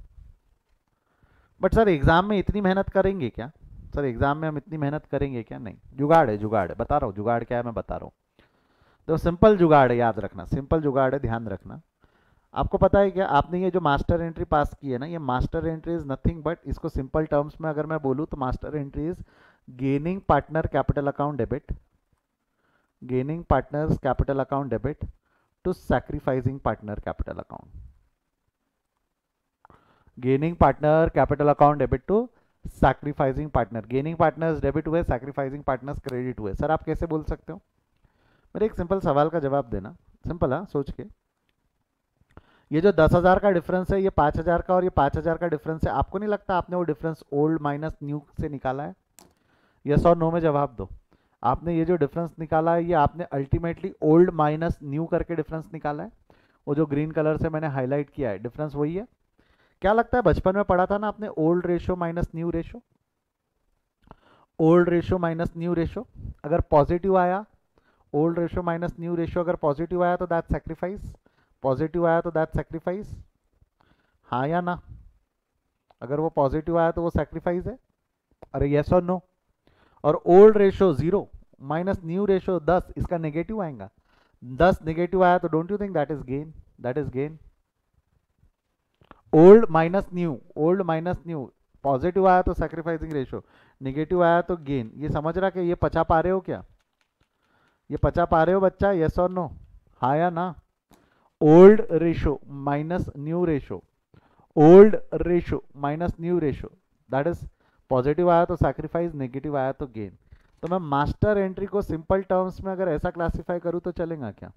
बट सर एग्जाम में इतनी मेहनत करेंगे क्या? सर एग्जाम में हम इतनी मेहनत करेंगे क्या? नहीं, जुगाड़ है, जुगाड़ है, बता रहा हूँ जुगाड़ क्या है, मैं बता रहा हूँ। तो सिंपल जुगाड़ है, याद रखना, सिंपल जुगाड़ है, ध्यान रखना। आपको पता है क्या, आपने ये जो मास्टर एंट्री पास की है ना, ये master entry is nothing but, इसको सिंपल टर्म्स में अगर मैं बोलूँ तो master entry is gaining partner capital account debit, gaining partners capital account debit to sacrificing partner capital account, gaining partner capital account debit to sacrificing partner. Gaining partners debit हुए, sacrificing partners credit हुए। Sir आप कैसे बोल सकते हो? मेरे एक simple सवाल का जवाब देना, सिंपल है, सोच के। ये जो 10,000 का डिफरेंस है, ये 5,000 का और ये 5,000 का डिफरेंस है, आपको नहीं लगता आपने वो डिफरेंस ओल्ड माइनस न्यू से निकाला है? यस और नो में जवाब दो। आपने ये जो डिफरेंस निकाला है ये आपने अल्टीमेटली ओल्ड माइनस न्यू करके डिफरेंस निकाला है। वो जो ग्रीन कलर से मैंने हाईलाइट किया है डिफरेंस वही है। क्या लगता है बचपन में पढ़ा था ना आपने, old ratio minus new ratio, old ratio minus new ratio अगर पॉजिटिव आया, old ratio minus new ratio अगर पॉजिटिव आया तो दैट सैक्रिफाइस, पॉजिटिव आया तो दैट सैक्रिफाइस, हाँ या ना? अगर वो पॉजिटिव आया तो वो सैक्रिफाइस है, अरे यस और नो? और old ratio 0 minus new ratio 10, इसका नेगेटिव आएगा, 10 नेगेटिव आया तो don't you think that is gain? That is gain. Old minus new, old minus new, positive आया तो सैक्रिफाइसिंग रेशो, नेगेटिव आया तो गेन। ये समझ रहा कि ये पचा पा रहे हो क्या? ये पचा पा रहे हो बच्चा, यस और नो? हाँ या ना? Old ratio minus new ratio, old ratio minus new ratio, that is positive आया तो सैक्रिफाइस, नेगेटिव आया तो गेन। तो मैं मास्टर एंट्री को सिंपल टर्म्स में अगर ऐसा क्लासिफाई करूं तो चलेगा क्या?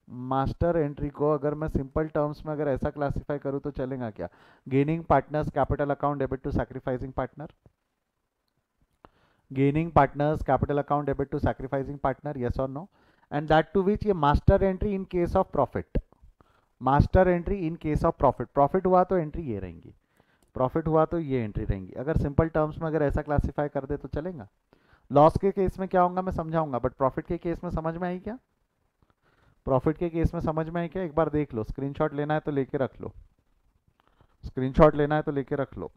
मास्टर एंट्री को अगर मैं सिंपल टर्म्स में अगर ऐसा क्लासिफाई करूं तो चलेगा क्या? Gaining partners capital account debit to sacrificing partner, gaining partners capital account debit to sacrificing partner, yes और no? And that to which ये master entry in case of profit, master entry in case of profit, profit हुआ तो entry ये रहेंगी, profit हुआ तो ये entry रहेंगी। अगर सिंपल टर्म्स में अगर ऐसा क्लासिफाई कर दे तो चलेगा। लॉस के केस में क्या होगा मैं समझाऊंगा, बट प्रॉफिट के केस में समझ में आई क्या? प्रॉफिट के केस में समझ में आई क्या? एक बार देख लो, स्क्रीनशॉट लेना है तो लेके रख लो, स्क्रीनशॉट लेना है तो लेके रख लो।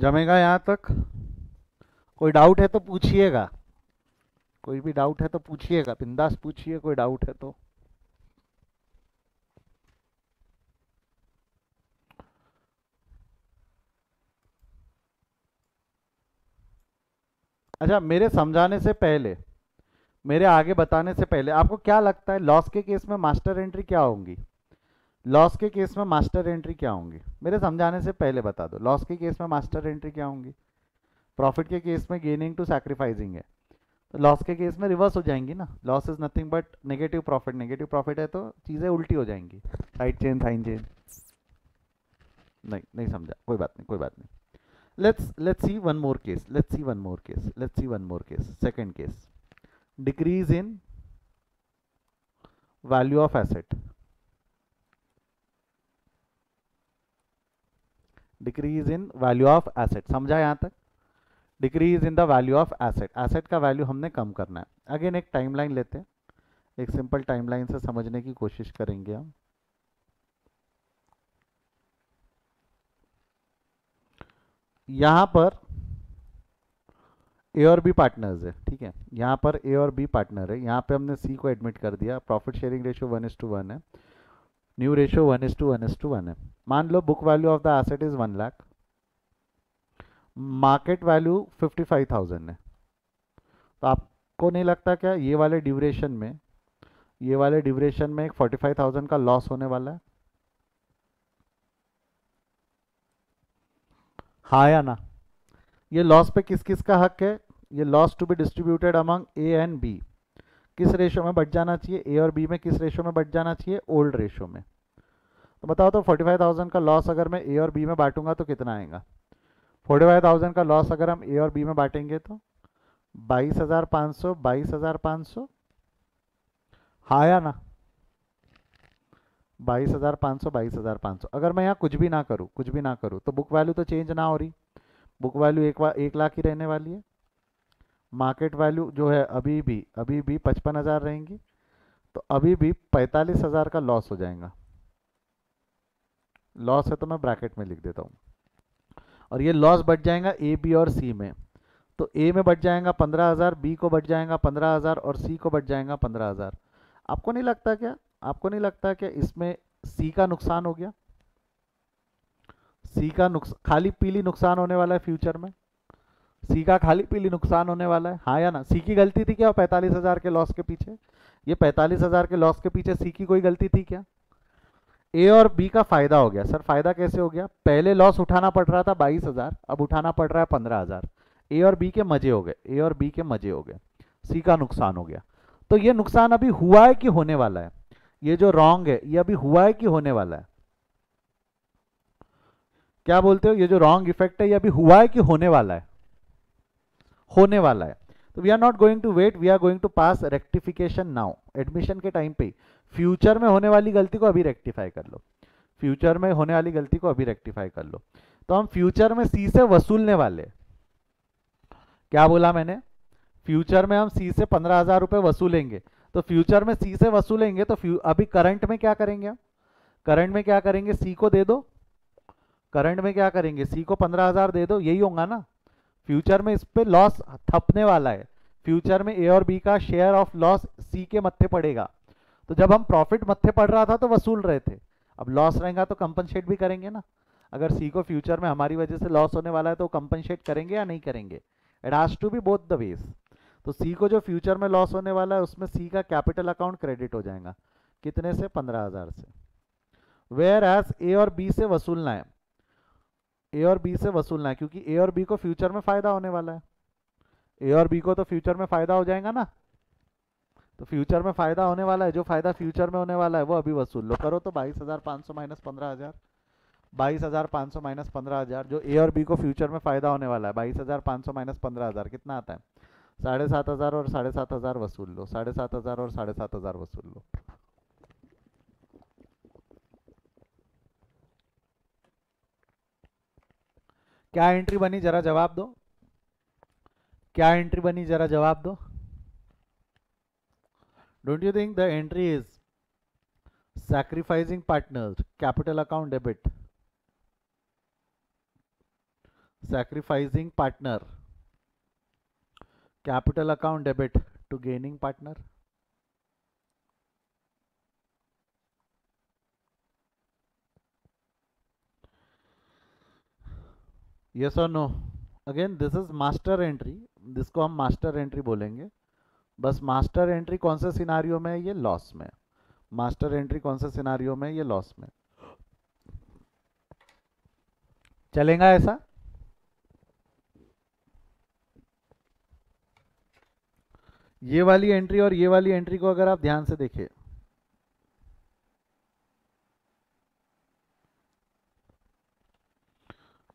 जमेगा यहाँ तक? कोई डाउट है तो पूछिएगा, कोई भी डाउट है तो पूछिएगा, बिंदास पूछिए, कोई डाउट है तो। अच्छा, मेरे समझाने से पहले, मेरे आगे बताने से पहले, आपको क्या लगता है लॉस के केस में मास्टर एंट्री क्या होंगी? लॉस के केस में मास्टर एंट्री क्या होंगी? मेरे समझाने से पहले बता दो, लॉस के केस में मास्टर एंट्री क्या होंगी? प्रॉफिट के केस में गेनिंग टू सैक्रिफाइसिंग है, तो लॉस के केस में रिवर्स हो जाएंगी ना। Loss is nothing but negative profit, negative profit है तो चीज़ें उल्टी हो जाएंगी, राइट चेन साइन चेन। नहीं नहीं समझा, कोई बात नहीं, कोई बात नहीं। let's see one more case, let's see one more case, let's see one more case. Second case, decrease in value of asset, decrease in value of asset, समझा यहाँ तक? Decrease in the value of asset, asset का value हमने कम करना है। Again एक timeline लेते हैं, एक सिंपल टाइमलाइन से समझने की कोशिश करेंगे हम। यहाँ पर ए और बी पार्टनर्स है, ठीक है, यहाँ पर ए और बी पार्टनर है, यहाँ पे हमने सी को एडमिट कर दिया, प्रॉफिट शेयरिंग रेशियो 1:1 है, न्यू रेशियो 1:1 है। मान लो book value of the asset is 1 lakh, market value 55,000 है। तो आपको नहीं लगता क्या ये वाले ड्यूरेशन में, ये वाले ड्यूरेशन में एक 45,000 का लॉस होने वाला है? हाँ या ना? ये लॉस पे किस किस का हक है? ये loss to be distributed among A and B किस रेशो में बढ़ जाना चाहिए? ए और बी में किस रेशो में बढ़ जाना चाहिए? ओल्ड रेशो में। तो बताओ तो 45,000 का लॉस अगर मैं ए और बी में बांटूंगा तो कितना आएगा? 45,000 का लॉस अगर हम ए और बी में बांटेंगे तो 22,500, 22,500, हाँ या ना? 22,500, 22,500। अगर मैं यहाँ कुछ भी ना करूँ, कुछ भी ना करूँ, तो बुक वैल्यू तो चेंज ना हो रही, बुक वैल्यू 1 लाख ही रहने वाली है। मार्केट वैल्यू जो है अभी भी 55,000 रहेंगी, तो अभी भी 45,000 का लॉस हो जाएगा। लॉस है तो मैं ब्रैकेट में लिख देता हूँ, और ये लॉस बढ़ जाएगा ए बी और सी में। तो ए में बढ़ जाएगा 15,000, बी को बढ़ जाएगा 15,000 और सी को बढ़ जाएगा 15,000। आपको नहीं लगता क्या, आपको नहीं लगता क्या इसमें सी का नुकसान हो गया? सी का नुकसान, खाली पीली नुकसान होने वाला है फ्यूचर में, सी का खाली पीली नुकसान होने वाला है, हाँ या ना? सी की गलती थी क्या 45,000 के लॉस के पीछे? ये 45,000 के लॉस के पीछे सी की कोई गलती थी क्या? ए और बी का फायदा हो गया। सर फायदा कैसे हो गया? पहले लॉस उठाना पड़ रहा था 22,000, अब उठाना पड़ रहा है 15,000। ए और बी के मजे हो गए, ए और बी के मजे हो गए, सी का नुकसान हो गया। तो ये नुकसान अभी हुआ है कि होने वाला है? ये जो रॉन्ग है ये अभी हुआ है कि होने वाला है? क्या बोलते हो? ये जो रॉन्ग इफेक्ट है ये अभी हुआ है कि होने वाला है? होने वाला है। तो we are not going to wait, we are going to pass rectification now, admission के टाइम पे। फ्यूचर में होने वाली गलती को अभी रेक्टिफाई कर लो, फ्यूचर में होने वाली गलती को अभी रेक्टिफाई कर लो। तो हम फ्यूचर में सी से वसूलने वाले, क्या बोला मैंने? फ्यूचर में हम सी से 15,000 रुपए वसूलेंगे। तो फ्यूचर में सी से वसूलेंगे तो अभी करंट में क्या करेंगे हम? करंट में क्या करेंगे? सी को दे दो, करंट में क्या करेंगे? सी को 15,000 दे दो, यही होगा ना? फ्यूचर में इस पे लॉस थपने वाला है, फ्यूचर में ए और बी का शेयर ऑफ लॉस सी के मत्थे पड़ेगा। तो जब हम प्रॉफिट मत्थे पड़ रहा था तो वसूल रहे थे, अब लॉस रहेगा तो कंपनसेट भी करेंगे ना। अगर सी को फ्यूचर में हमारी वजह से लॉस होने वाला है तो कंपनसेट करेंगे या नहीं करेंगे? It has to be both the ways. तो सी को जो फ्यूचर में लॉस होने वाला है उसमें सी का कैपिटल अकाउंट क्रेडिट हो जाएगा, कितने से? 15,000 से। वेयर एज ए और बी से वसूलना है, ए और बी से वसूलना है, क्योंकि ए और बी को फ्यूचर में फायदा होने वाला है, ए और बी को तो फ्यूचर में फायदा हो जाएगा ना। तो फ्यूचर में फायदा होने वाला है, जो फायदा फ्यूचर में होने वाला है वो अभी वसूल लो। करो तो 22,500 माइनस 15,000, 22,500 माइनस 15,000, जो ए और बी को फ्यूचर में फायदा होने वाला है, 22,500 माइनस 15,000 कितना आता है? 7,500 और 7,500 वसूल लो, 7,500 और 7,500 वसूल लो। क्या एंट्री बनी जरा जवाब दो, क्या एंट्री बनी जरा जवाब दो। Don't you think the entry is sacrificing partners, capital account debit, sacrificing partner, capital account debit to gaining partner. Yes or no? Again this is master entry, जिसको हम मास्टर एंट्री बोलेंगे. बस मास्टर एंट्री कौन से scenario में है? ये loss में. मास्टर एंट्री कौन से सिनारियो में? ये लॉस में. चलेगा ऐसा? ये वाली एंट्री और ये वाली एंट्री को अगर आप ध्यान से देखें,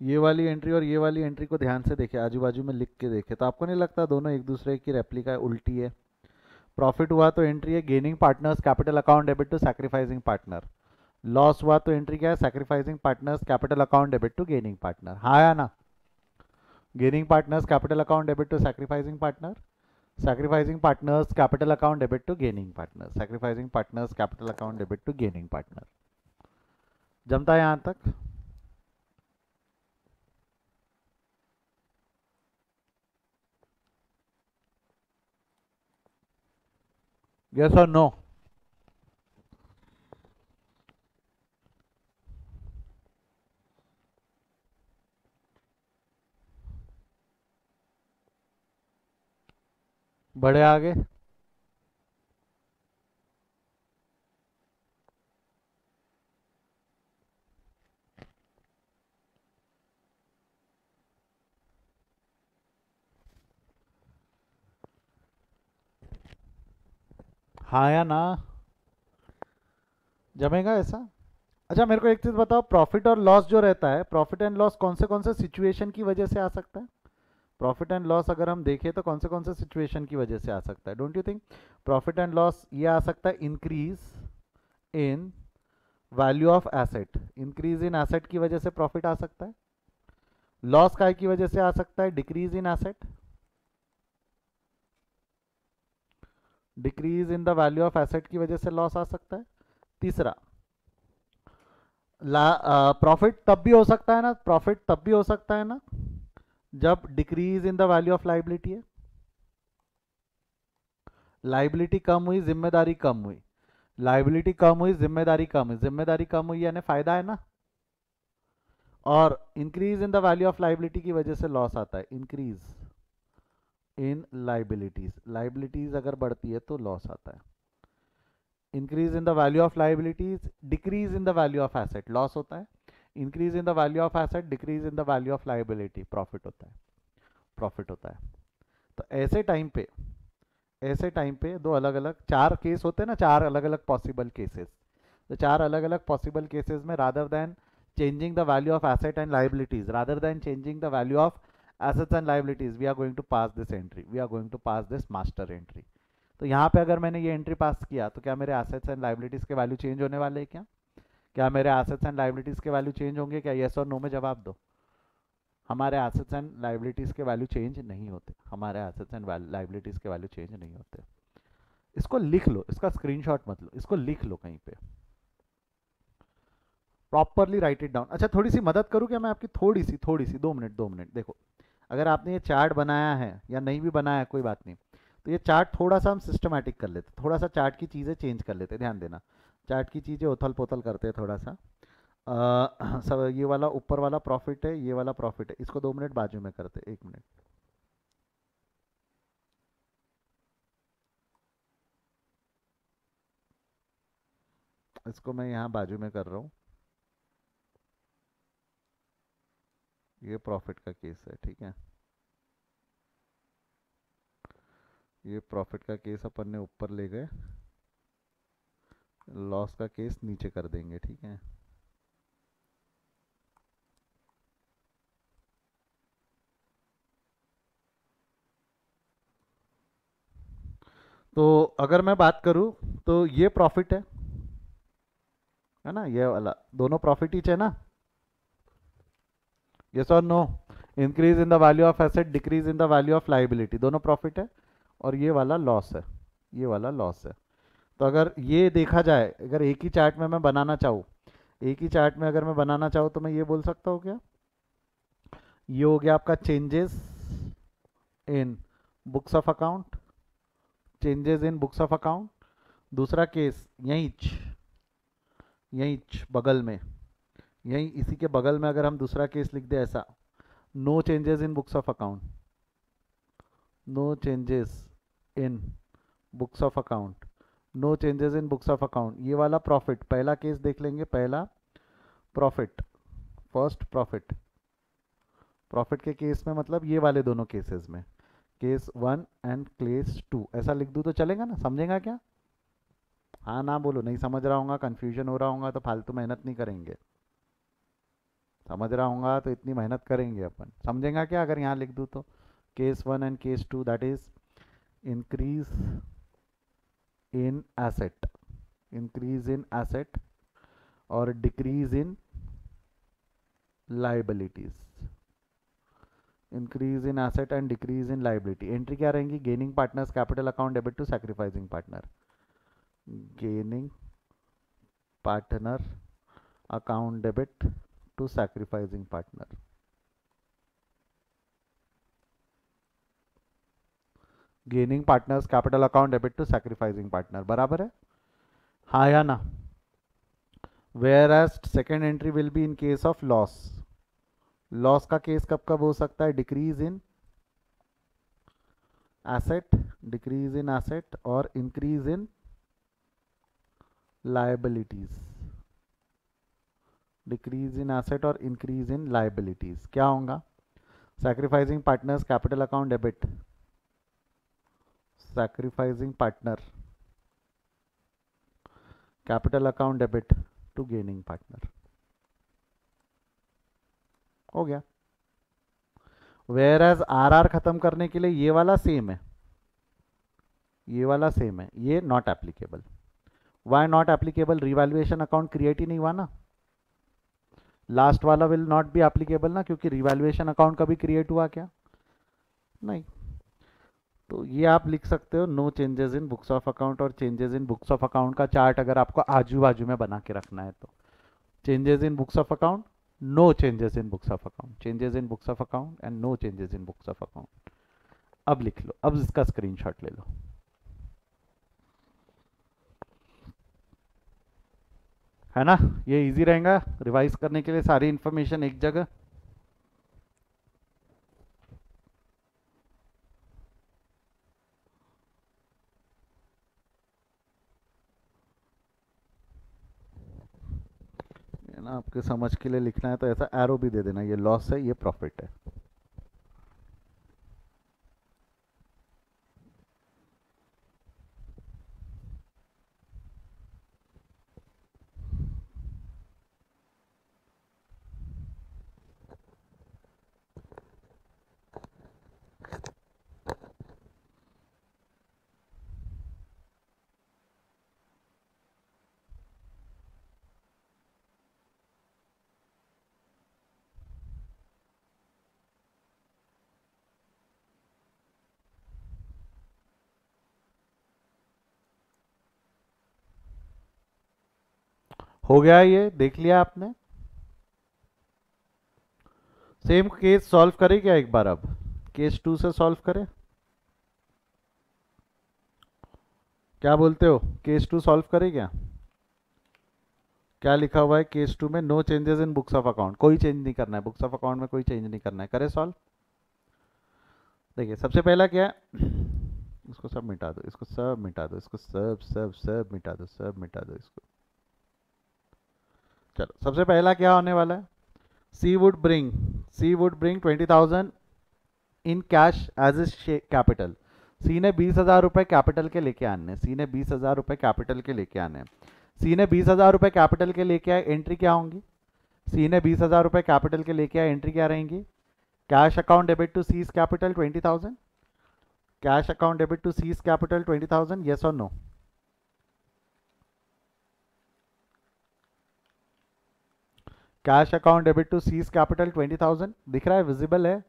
ये वाली एंट्री और ये वाली एंट्री को ध्यान से देखें, आजू बाजू में लिख के देखें, तो आपको नहीं लगता दोनों एक दूसरे की रेप्लिका है, उल्टी है? प्रॉफिट हुआ तो एंट्री है gaining partners capital account debit to sacrificing partner. Loss हुआ तो एंट्री क्या है? Sacrificing partners capital account debit to gaining partner. हाँ या ना? Gaining partners capital account debit to sacrificing partner, sacrificing partners capital account debit to gaining partner, sacrificing partners capital account debit to gaining partner. जमता है यहां तक? Yes or no? बढ़े आगे. हाँ या ना? जमेगा ऐसा? अच्छा मेरे को एक चीज बताओ, प्रॉफिट और लॉस जो रहता है, प्रॉफिट एंड लॉस कौन से सिचुएशन की वजह से आ सकता है? प्रॉफिट एंड लॉस अगर हम देखें तो कौन से सिचुएशन की वजह से आ सकता है? Don't you think profit and loss ये आ सकता है increase in value of asset, increase in asset की वजह से प्रॉफिट आ सकता है. लॉस काय की वजह से आ सकता है? Decrease in asset, decrease in the value of asset की वजह से लॉस आ सकता है. तीसरा, प्रॉफिट तब भी हो सकता है ना, प्रॉफिट तब भी हो सकता है ना जब decrease in the value of liability है. लाइबिलिटी कम हुई, जिम्मेदारी कम हुई, लाइबिलिटी कम हुई, जिम्मेदारी कम हुई, जिम्मेदारी कम हुई यानी फायदा है ना. और increase in the value of liability की वजह से लॉस आता है. इंक्रीज इन लाइबिलिटीज, लाइबिलिटीज अगर बढ़ती है तो लॉस आता है. Increase in the value of liabilities, decrease in the value of asset, loss होता है. Increase in the value of asset, decrease in the value of liability, profit होता है. प्रॉफिट होता है. तो ऐसे टाइम पे दो अलग अलग चार केस होते हैं ना, चार अलग अलग पॉसिबल केसेस. तो चार अलग अलग पॉसिबल केसेस में rather than changing the value of asset and liabilities, rather than changing the value of assets and liabilities, we are going to pass this entry, we are going to pass this master entry. तो यहाँ पे अगर मैंने ये entry पास किया तो क्या मेरे assets and liabilities के वैल्यू चेंज होने वाले हैं? क्या मेरे assets and liabilities के वैल्यू चेंज होंगे क्या? येस और नो में जवाब दो. हमारे assets and liabilities के वैल्यू चेंज नहीं होते, हमारे assets and liabilities के वैल्यू चेंज नहीं होते. इसको लिख लो, इसका स्क्रीनशॉट मत लो, इसको लिख लो कहीं पे, प्रॉपरली राइट इट डाउन. अच्छा थोड़ी सी मदद करूँ क्या मैं आपकी? थोड़ी सी 2 मिनट. देखो अगर आपने ये चार्ट बनाया है या नहीं भी बनाया है कोई बात नहीं, तो ये चार्ट थोड़ा सा हम सिस्टमैटिक कर लेते, थोड़ा सा चार्ट की चीज़ें चेंज कर लेते. ध्यान देना, चार्ट की चीज़ें उथल पुथल करते हैं थोड़ा सा. सब ये वाला ऊपर वाला प्रॉफिट है, ये वाला प्रॉफिट है, इसको 2 मिनट बाजू में करते. 1 मिनट. इसको मैं यहाँ बाजू में कर रहा हूँ. ये प्रॉफिट का केस है, ठीक है. ये प्रॉफिट का केस अपन ने ऊपर ले गए, लॉस का केस नीचे कर देंगे, ठीक है. तो अगर मैं बात करूं तो ये प्रॉफिट है ना, ये वाला दोनों प्रॉफिट ही है ना. यस और no? Increase in the value of asset, decrease in the value of liability, दोनों प्रॉफिट है. और ये वाला लॉस है, ये वाला लॉस है. तो अगर ये देखा जाए, अगर एक ही चार्ट में मैं बनाना चाहूँ, एक ही चार्ट में अगर मैं बनाना चाहूँ तो मैं ये बोल सकता हूँ क्या? ये हो गया आपका changes in books of account, changes in books of account. दूसरा केस यहीं यहीं बगल में, यहीं इसी के बगल में अगर हम दूसरा केस लिख दे ऐसा, no changes in books of account, no changes in books of account, no changes in books of account, ये वाला प्रॉफिट, पहला केस देख लेंगे, पहला प्रॉफिट, फर्स्ट प्रॉफिट, प्रॉफिट के केस में मतलब ये वाले दोनों केसेस में, केस 1 एंड केस 2 ऐसा लिख दूँ तो चलेगा ना? समझेगा क्या? हाँ ना बोलो, नहीं समझ रहा होगा, कन्फ्यूजन हो रहा होगा तो फालतू मेहनत नहीं करेंगे, समझ रहा होगा तो इतनी मेहनत करेंगे अपन। समझेगा क्या अगर यहाँ लिख दूँ तो? Case 1 and case 2 that is increase in asset, increase in asset और decrease in liabilities, increase in asset and decrease in liability. Entry क्या रहेंगी? Gaining partners capital account debit to sacrificing partner, gaining partner account debit to sacrificing partner, gaining partners capital account debit to sacrificing partner, बराबर है? हाँ या ना? Whereas second entry will be in case of loss, loss का case कब कब हो सकता है? Decrease in asset, decrease in asset और increase in liabilities, decrease in asset और इंक्रीज इन लायबिलिटीज। क्या होगा? Sacrificing partners capital account debit, sacrificing partner capital account debit to gaining partner, हो गया। वेयर एज आर खत्म करने के लिए ये वाला सेम है, ये वाला सेम है, ये not applicable. Why not applicable? Revaluation account create ही नहीं हुआ ना, लास्ट वाला विल नॉट बी एप्लीकेबल ना, क्योंकि रिवैल्यूएशन अकाउंट कभी क्रिएट हुआ क्या? नहीं। तो ये आप लिख सकते हो no changes in books of account और changes in books of account का चार्ट अगर आपको आजू बाजू में बना के रखना है तो, changes in books of account, no changes in books of account, changes in books of account and no changes in books of account. अब लिख लो, अब इसका स्क्रीनशॉट ले लो। है ना? ये इजी रहेगा रिवाइज करने के लिए, सारी इंफॉर्मेशन एक जगह। ना आपके समझ के लिए लिखना है तो ऐसा एरो भी दे देना, ये लॉस है, ये प्रॉफिट है। हो गया? ये देख लिया आपने? सेम केस सॉल्व करें क्या एक बार? अब केस 2 से सॉल्व करें, क्या बोलते हो? केस 2 सॉल्व करें क्या? क्या लिखा हुआ है केस 2 में? No changes in books of account, कोई चेंज नहीं करना है, बुक्स ऑफ अकाउंट में कोई चेंज नहीं करना है। करें सॉल्व? देखिए सबसे पहला क्या है, इसको सब मिटा दो, इसको सब मिटा दो, इसको सब सब सब मिटा दो, सब मिटा दो इसको। चलो सबसे पहला क्या होने वाला है? C would bring 20,000 in cash as a capital. C ने 20,000 रुपए कैपिटल के लेके आने, सी ने 20,000 रुपए कैपिटल के लेके आने, सी ने 20,000 रुपए कैपिटल के लेके आए, एंट्री क्या होंगी? सी ने 20,000 रुपए कैपिटल के लेके आए, एंट्री क्या रहेंगी? Cash account debit to C's capital 20,000, cash account debit to C's capital 20,000, yes और no? Cash account debit to C's capital 20,000 दिख रहा है, विजिबल है?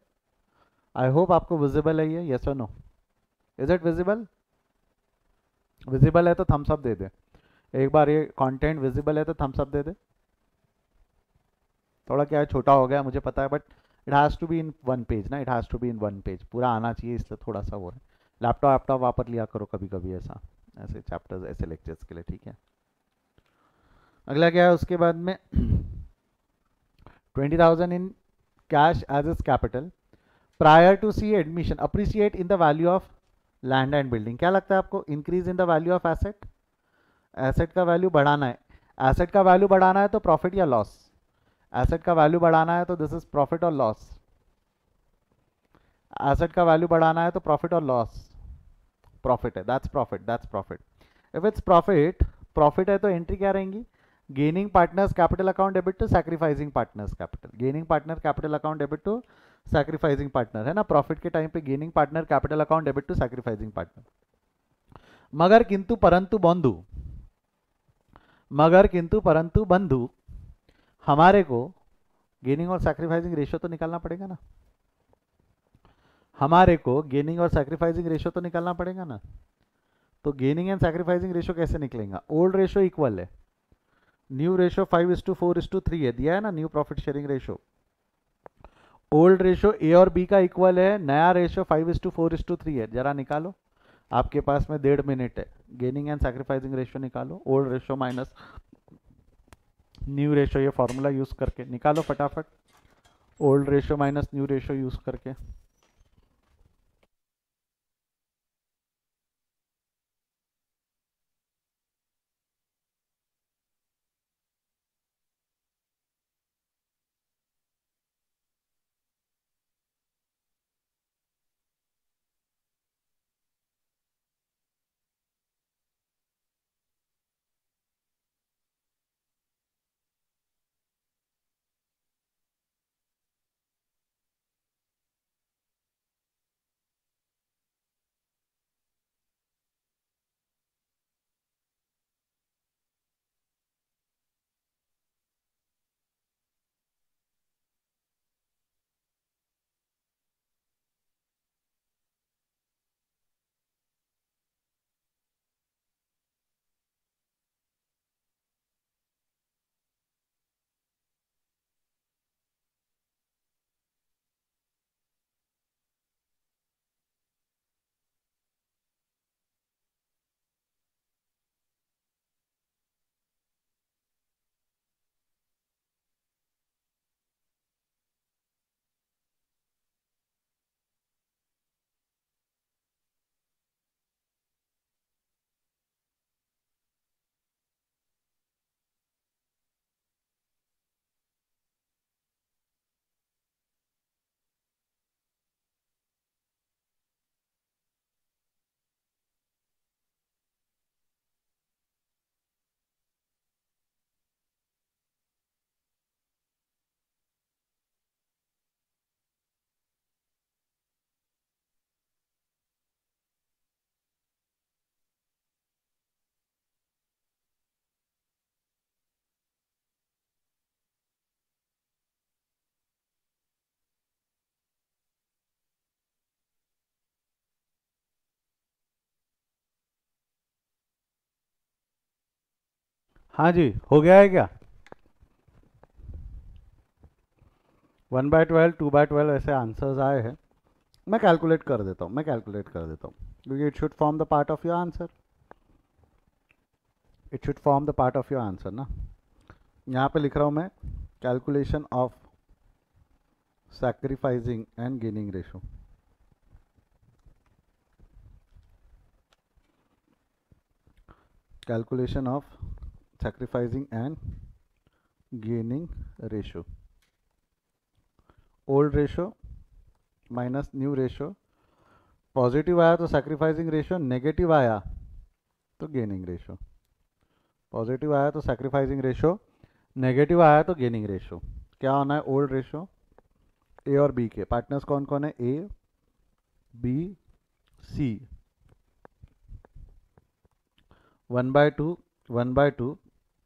आई होप आपको विजिबल है ये, यस और no? Is it visible? Visible है तो थम्स अप दे दे एक बार, ये कंटेंट विजिबल है तो थम्स अप दे दे। थोड़ा क्या है, छोटा हो गया मुझे पता है, but it has to be in one page ना, it has to be in one page, पूरा आना चाहिए, इसलिए थोड़ा सा वो है। लैपटॉप वापर लिया करो कभी कभी ऐसा, ऐसे चैप्टर्स ऐसे लेक्चर्स के लिए, ठीक है। अगला क्या है उसके बाद में 20,000 in cash as is capital prior to C admission, appreciate in the value of land and building. क्या लगता है आपको, increase in the value of asset, asset का वैल्यू बढ़ाना है, एसेट का वैल्यू बढ़ाना है तो प्रॉफिट या लॉस, एसेट का वैल्यू बढ़ाना है तो दिस इज प्रॉफिट और लॉस, एसेट का वैल्यू बढ़ाना है तो प्रॉफिट और लॉस, प्रॉफिट है, that's profit, that's profit. If it's profit, profit है तो एंट्री क्या रहेंगी, gaining partners capital account debit to sacrificing partners capital, gaining partner capital account debit to sacrificing partner, है ना, प्रॉफिट के टाइम पे gaining partner capital account debit to sacrificing partner. मगर किंतु परंतु बंधु, मगर किंतु परंतु बंधु, हमारे को गेनिंग और सैक्रिफाइसिंग रेशियो तो निकालना पड़ेगा ना, हमारे को गेनिंग और सैक्रिफाइसिंग रेशियो तो निकालना पड़ेगा ना। तो गेनिंग एंड सैक्रिफाइसिंग रेशियो कैसे निकलेगा, ओल्ड रेशियो इक्वल है, न्यू रेशियो 5:4:3 है, दिया है ना new profit sharing ratio. Old ratio A और बी का इक्वल है, नया रेशियो 5:4:3 है, जरा निकालो, आपके पास में 1.5 मिनट है, गेनिंग एंड सैक्रिफाइसिंग रेशियो निकालो, old ratio minus new ratio, ये फॉर्मूला यूज करके निकालो फटाफट, old ratio minus new ratio use करके। हाँ जी, हो गया है क्या, 1/12 2/12 ऐसे आंसर्स आए हैं, मैं कैलकुलेट कर देता हूँ, मैं कैलकुलेट कर देता हूँ, क्योंकि it should form the part of your answer, it should form the part of your answer ना। यहाँ पे लिख रहा हूँ मैं, calculation of sacrificing and gaining ratio, calculation of sacrificing and gaining ratio, old ratio minus new ratio, positive आया तो sacrificing ratio, negative आया तो गेनिंग रेशो, पॉजिटिव आया तो सैक्रिफाइसिंग रेशो, नेगेटिव आया तो गेनिंग रेशो। क्या होना है, ओल्ड रेशो ए और बी के पार्टनर्स कौन कौन है, A B C, 1/2 1/2,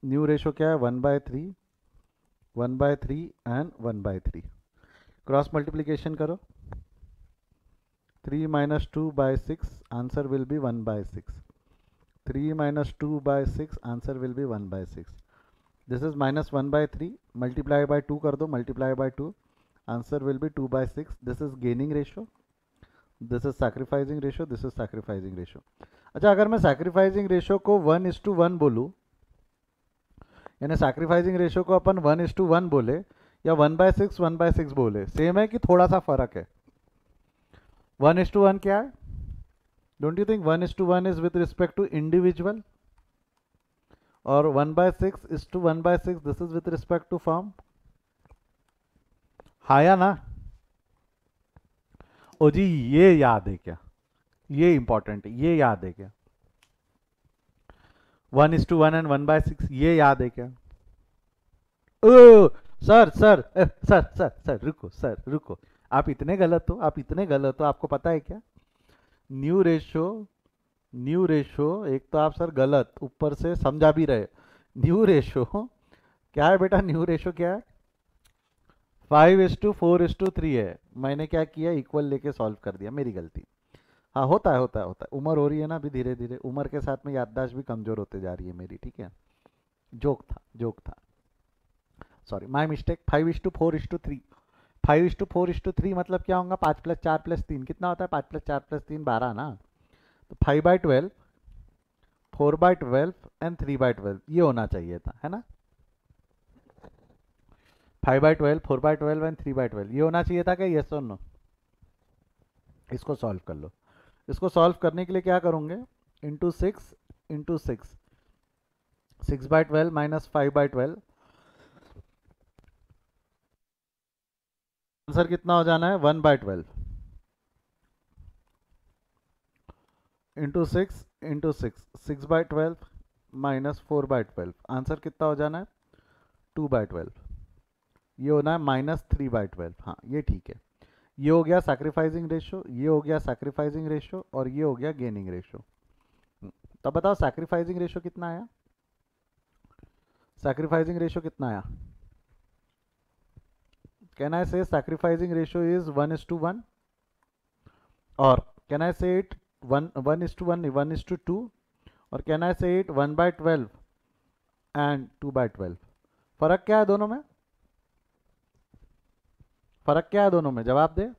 new ratio क्या है 1/3 1/3 एंड 1/3, क्रॉस मल्टीप्लीकेशन करो, 3 minus 2 by 6, answer will be 1/6, 3 minus 2 by 6, answer will be 1/6, this is minus 1/3, multiply by 2 कर दो, multiply by 2, answer will be 2/6. This is gaining ratio, this is sacrificing ratio, this is sacrificing ratio. अच्छा, अगर मैं sacrificing ratio को 1:1 बोलूँ, यानी sacrificing ratio को अपन 1:1 बोले या 1/6 1/6 बोले, सेम है कि थोड़ा सा फर्क है? 1:1 क्या है? Don't you think 1:1 is with respect to individual, और 1/6:1/6 this is with respect to firm. हाँ या ना? ओ जी, ये याद है क्या? ये इंपॉर्टेंट है, ये याद है क्या? 1:1 एंड 1/6, ये याद है क्या? ओ sir sir sir sir sir रुको, सर रुको. आप इतने गलत हो, आप इतने गलत हो. आपको पता है क्या न्यू रेशो? न्यू रेशो, एक तो आप सर गलत, ऊपर से समझा भी रहे. न्यू रेशो क्या है बेटा? न्यू रेशो क्या है? 5:4:3 है. मैंने क्या किया, इक्वल लेके सॉल्व कर दिया, मेरी गलती. हाँ, होता है होता है होता है. उम्र हो रही है ना अभी, धीरे धीरे उम्र के साथ में याददाश्त भी कमजोर होते जा रही है मेरी. ठीक है, जोक था, जोक था, सॉरी, माय मिस्टेक. 5:4:3. 5:4:3 मतलब क्या होगा? 5 + 4 + 3 कितना होता है? 5 + 4 + 3 12 ना. तो 5/12, 4/12 एंड 3/12 ये होना चाहिए था, है ना? 5/12, 4/12 एंड 3/12 ये होना चाहिए था क्या? यस और नो? इसको सॉल्व कर लो. इसको सॉल्व करने के लिए क्या करोगे? Into 6 into 6, 6/12 minus 5/12. आंसर कितना हो जाना है? 1/12 इंटू 6 इंटू 6, 6/12 माइनस 4/12. आंसर कितना हो जाना है? 2/12. ये होना है -3/12. हाँ, ये ठीक है. ये हो गया सैक्रिफाइसिंग रेशियो, ये हो गया सैक्रिफाइसिंग रेशियो, और ये हो गया गेनिंग रेशियो. तब बताओ सैक्रिफाइसिंग रेशियो कितना आया? सैक्रिफाइसिंग रेशियो कितना आया? कैन आई से सैक्रिफाइसिंग रेशियो इज 1:1, और कैन आई से इट 1:1 1:2, और कैन आई से इट 1/12 एंड 2/12? फर्क क्या है दोनों में? फर्क क्या है दोनों में? जवाब दे.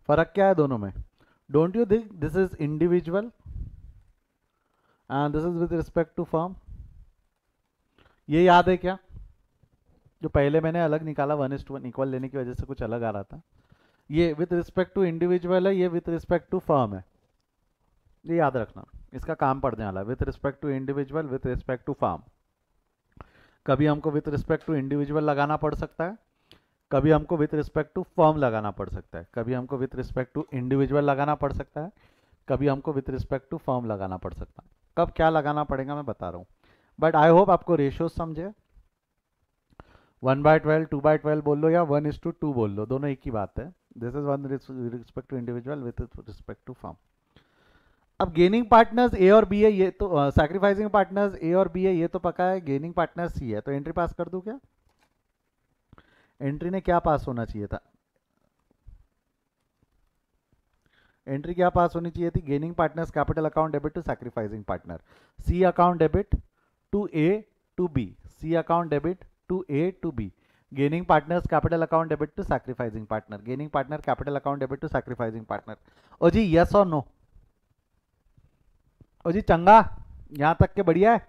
फर्क क्या है दोनों में? Don't you think this is individual and this is with respect to firm? ये याद है क्या? जो पहले मैंने अलग निकाला 1:1 इक्वल लेने की वजह से कुछ अलग आ रहा था. ये विथ रिस्पेक्ट टू इंडिविजुअल है, ये विथ रिस्पेक्ट टू फर्म है. ये याद रखना, इसका काम पड़ने वाला है. With respect to individual, with respect to firm. कभी हमको विथ रिस्पेक्ट टू इंडिविजुअल लगाना पड़ सकता है, कभी हमको विथ रिस्पेक्ट टू फर्म लगाना पड़ सकता है, कभी हमको विथ रिस्पेक्ट टू इंडिविजुअल लगाना पड़ सकता है, कभी हमको विथ रिस्पेक्ट टू फर्म लगाना पड़ सकता है. कब क्या लगाना पड़ेगा मैं बता रहा हूँ. बट आई होप आपको रेशियोज समझे. 1/12 2/12 बोल लो या 1:2 बोल लो, दोनों एक ही बात है. This is one respect to individual with respect to firm. अब गेनिंग पार्टनर्स ए और बी है, ये तो सैक्रिफाइसिंग पार्टनर्स ए और बी है, ये तो पका है. गेनिंग पार्टनर सी है, तो एंट्री पास कर दूं क्या? एंट्री ने क्या पास होना चाहिए था? एंट्री क्या पास होनी चाहिए थी? Gaining partners capital account debit to sacrificing partner. C account debit to A to B, C account debit to A to B. Gaining partners capital account debit to sacrificing partner, gaining partner capital account debit to sacrificing partner. ओ जी, yes और no? ओ जी चंगा, यहां तक के बढ़िया है.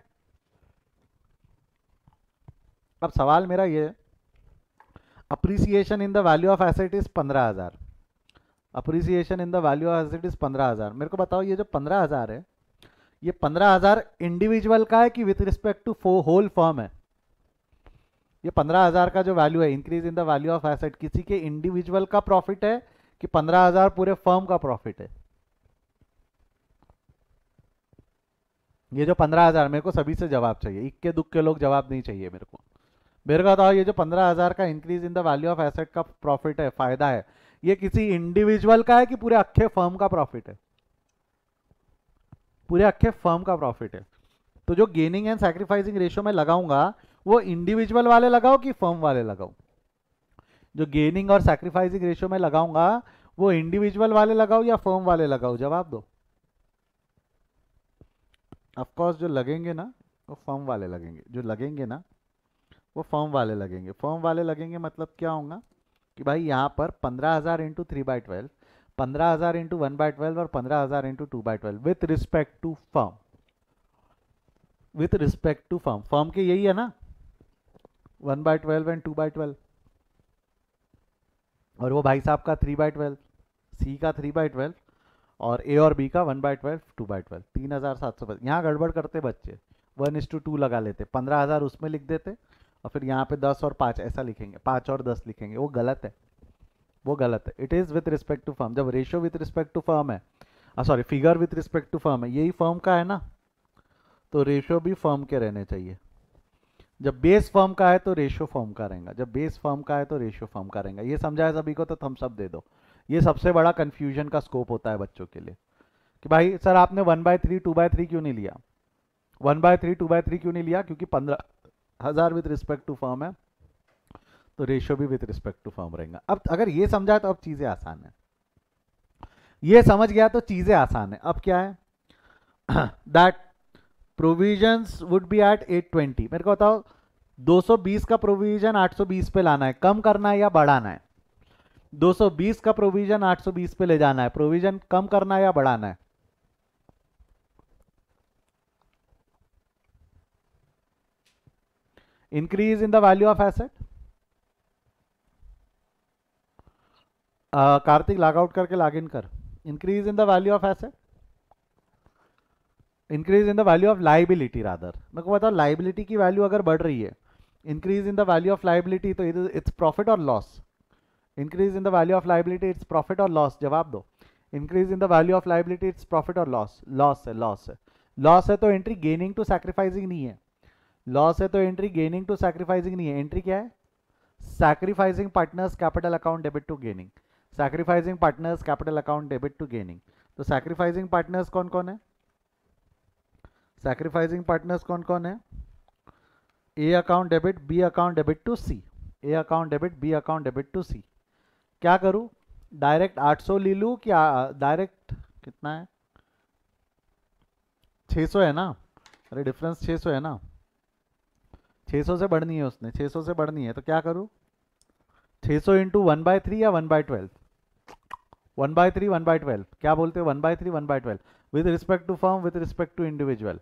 अब सवाल मेरा ये, appreciation in the value of asset is 15,000. Appreciation in the value of asset is 15,000. मेरे को बताओ ये जो 15,000 है, ये 15,000 इंडिविजुअल का है कि with respect to whole firm है? ये 15,000 का जो वैल्यू है, increase in the value of asset, किसी के इंडिविजुअल का प्रॉफिट है कि 15,000 पूरे फर्म का प्रॉफिट है? ये जो 15,000, मेरे को सभी से जवाब चाहिए, इक्के दुक्के लोग जवाब नहीं चाहिए मेरे को. मेरे को बताओ ये जो 15,000 का increase in the value of asset का प्रॉफिट है, फायदा है, ये किसी इंडिविजुअल का है कि पूरे अक्खे फर्म का प्रॉफिट है? पूरे अक्खे फर्म का प्रॉफिट है. तो जो गेनिंग एंड सैक्रिफाइसिंग रेशियो में लगाऊंगा, वो इंडिविजुअल वाले लगाओ कि फर्म वाले लगाओ? जो गेनिंग और सैक्रिफाइसिंग रेशियो में लगाऊंगा, वो इंडिविजुअल वाले लगाओ या फर्म वाले लगाओ? जवाब दो. ऑफ कोर्स जो लगेंगे ना वो फर्म वाले लगेंगे, जो लगेंगे ना वो फर्म वाले लगेंगे। फर्म वाले लगेंगे मतलब क्या होगा कि भाई यहाँ पर 15,000 इंटू 3/12, 15,000 इंटू 1/12 और 15,000 into 2/12 with respect to firm, with respect to firm. Firm के यही है ना 1/12 एंड 2/12, और वो भाई साहब का 3/12, सी का 3/12 और ए और बी का 1/12 2/12, 3,750। यहाँ गड़बड़ करते बच्चे 1:2 लगा लेते, 15,000 उसमें लिख देते और फिर यहाँ पे 10 और 5 ऐसा लिखेंगे, 5 और 10 लिखेंगे, वो गलत है, वो गलत है। It is with respect to firm. जब ratio with respect to firm है, sorry figure with respect to firm है, यही फर्म का है ना, तो रेशियो भी फर्म के रहने चाहिए। जब बेस फर्म का है तो रेशियो फर्म का रहेगा, जब बेस फर्म का है तो रेशियो फर्म का रहेगा। ये समझा है सभी को तो थम्स अप दे दो। ये सबसे बड़ा कंफ्यूजन का स्कोप होता है बच्चों के लिए कि भाई सर आपने 1/3 2/3 क्यों नहीं लिया, 1/3 2/3 क्यों नहीं लिया, क्योंकि 15,000 विथ रिस्पेक्ट टू फर्म है तो रेशियो भी विथ रिस्पेक्ट टू फर्म रहेगा। अब अगर ये समझा तो अब चीजें आसान है, ये समझ गया तो चीजें आसान है। अब क्या है that provisions would be at 820। मेरे को बताओ 220 का प्रोविजन 820 पे लाना है, कम करना है या बढ़ाना है? 220 का प्रोविजन 820 पे ले जाना है, प्रोविजन कम करना है या बढ़ाना है? Increase in the value of asset. Kartik log out करके लॉग इन कर। Increase in the value of asset, increase in the value of liability rather. मेरे को बताओ लाइबिलिटी की वैल्यू अगर बढ़ रही है, increase in the value of liability, तो इट्स प्रॉफिट और loss? Increase in the value of liability its profit और लॉस? जवाब दो। Increase in the value of liability its profit और लॉस? लॉस है, लॉस है। लॉस है तो एंट्री गेनिंग टू सैक्रिफाइसिंग नहीं है, लॉस है तो एंट्री गेनिंग टू सैक्रिफाइसिंग नहीं है। एंट्री क्या है? Sacrificing partners capital account debit to gaining, sacrificing partners capital account debit to gaining. तो सैक्रिफाइसिंग पार्टनर्स कौन कौन है? सैक्रिफाइसिंग पार्टनर्स कौन कौन है? A account debit, B account debit to C, A account debit, B account debit to C. क्या करूं, direct 800 ले लूं कि डायरेक्ट कितना है 600 है ना? अरे डिफरेंस 600 है ना, 600 से बढ़नी है उसने, 600 से बढ़नी है तो क्या करूं, 600 इंटू 1/3 या 1/12? 1/3 1/12 क्या बोलते हो, 1/3 1/12 with respect to firm, with respect to individual,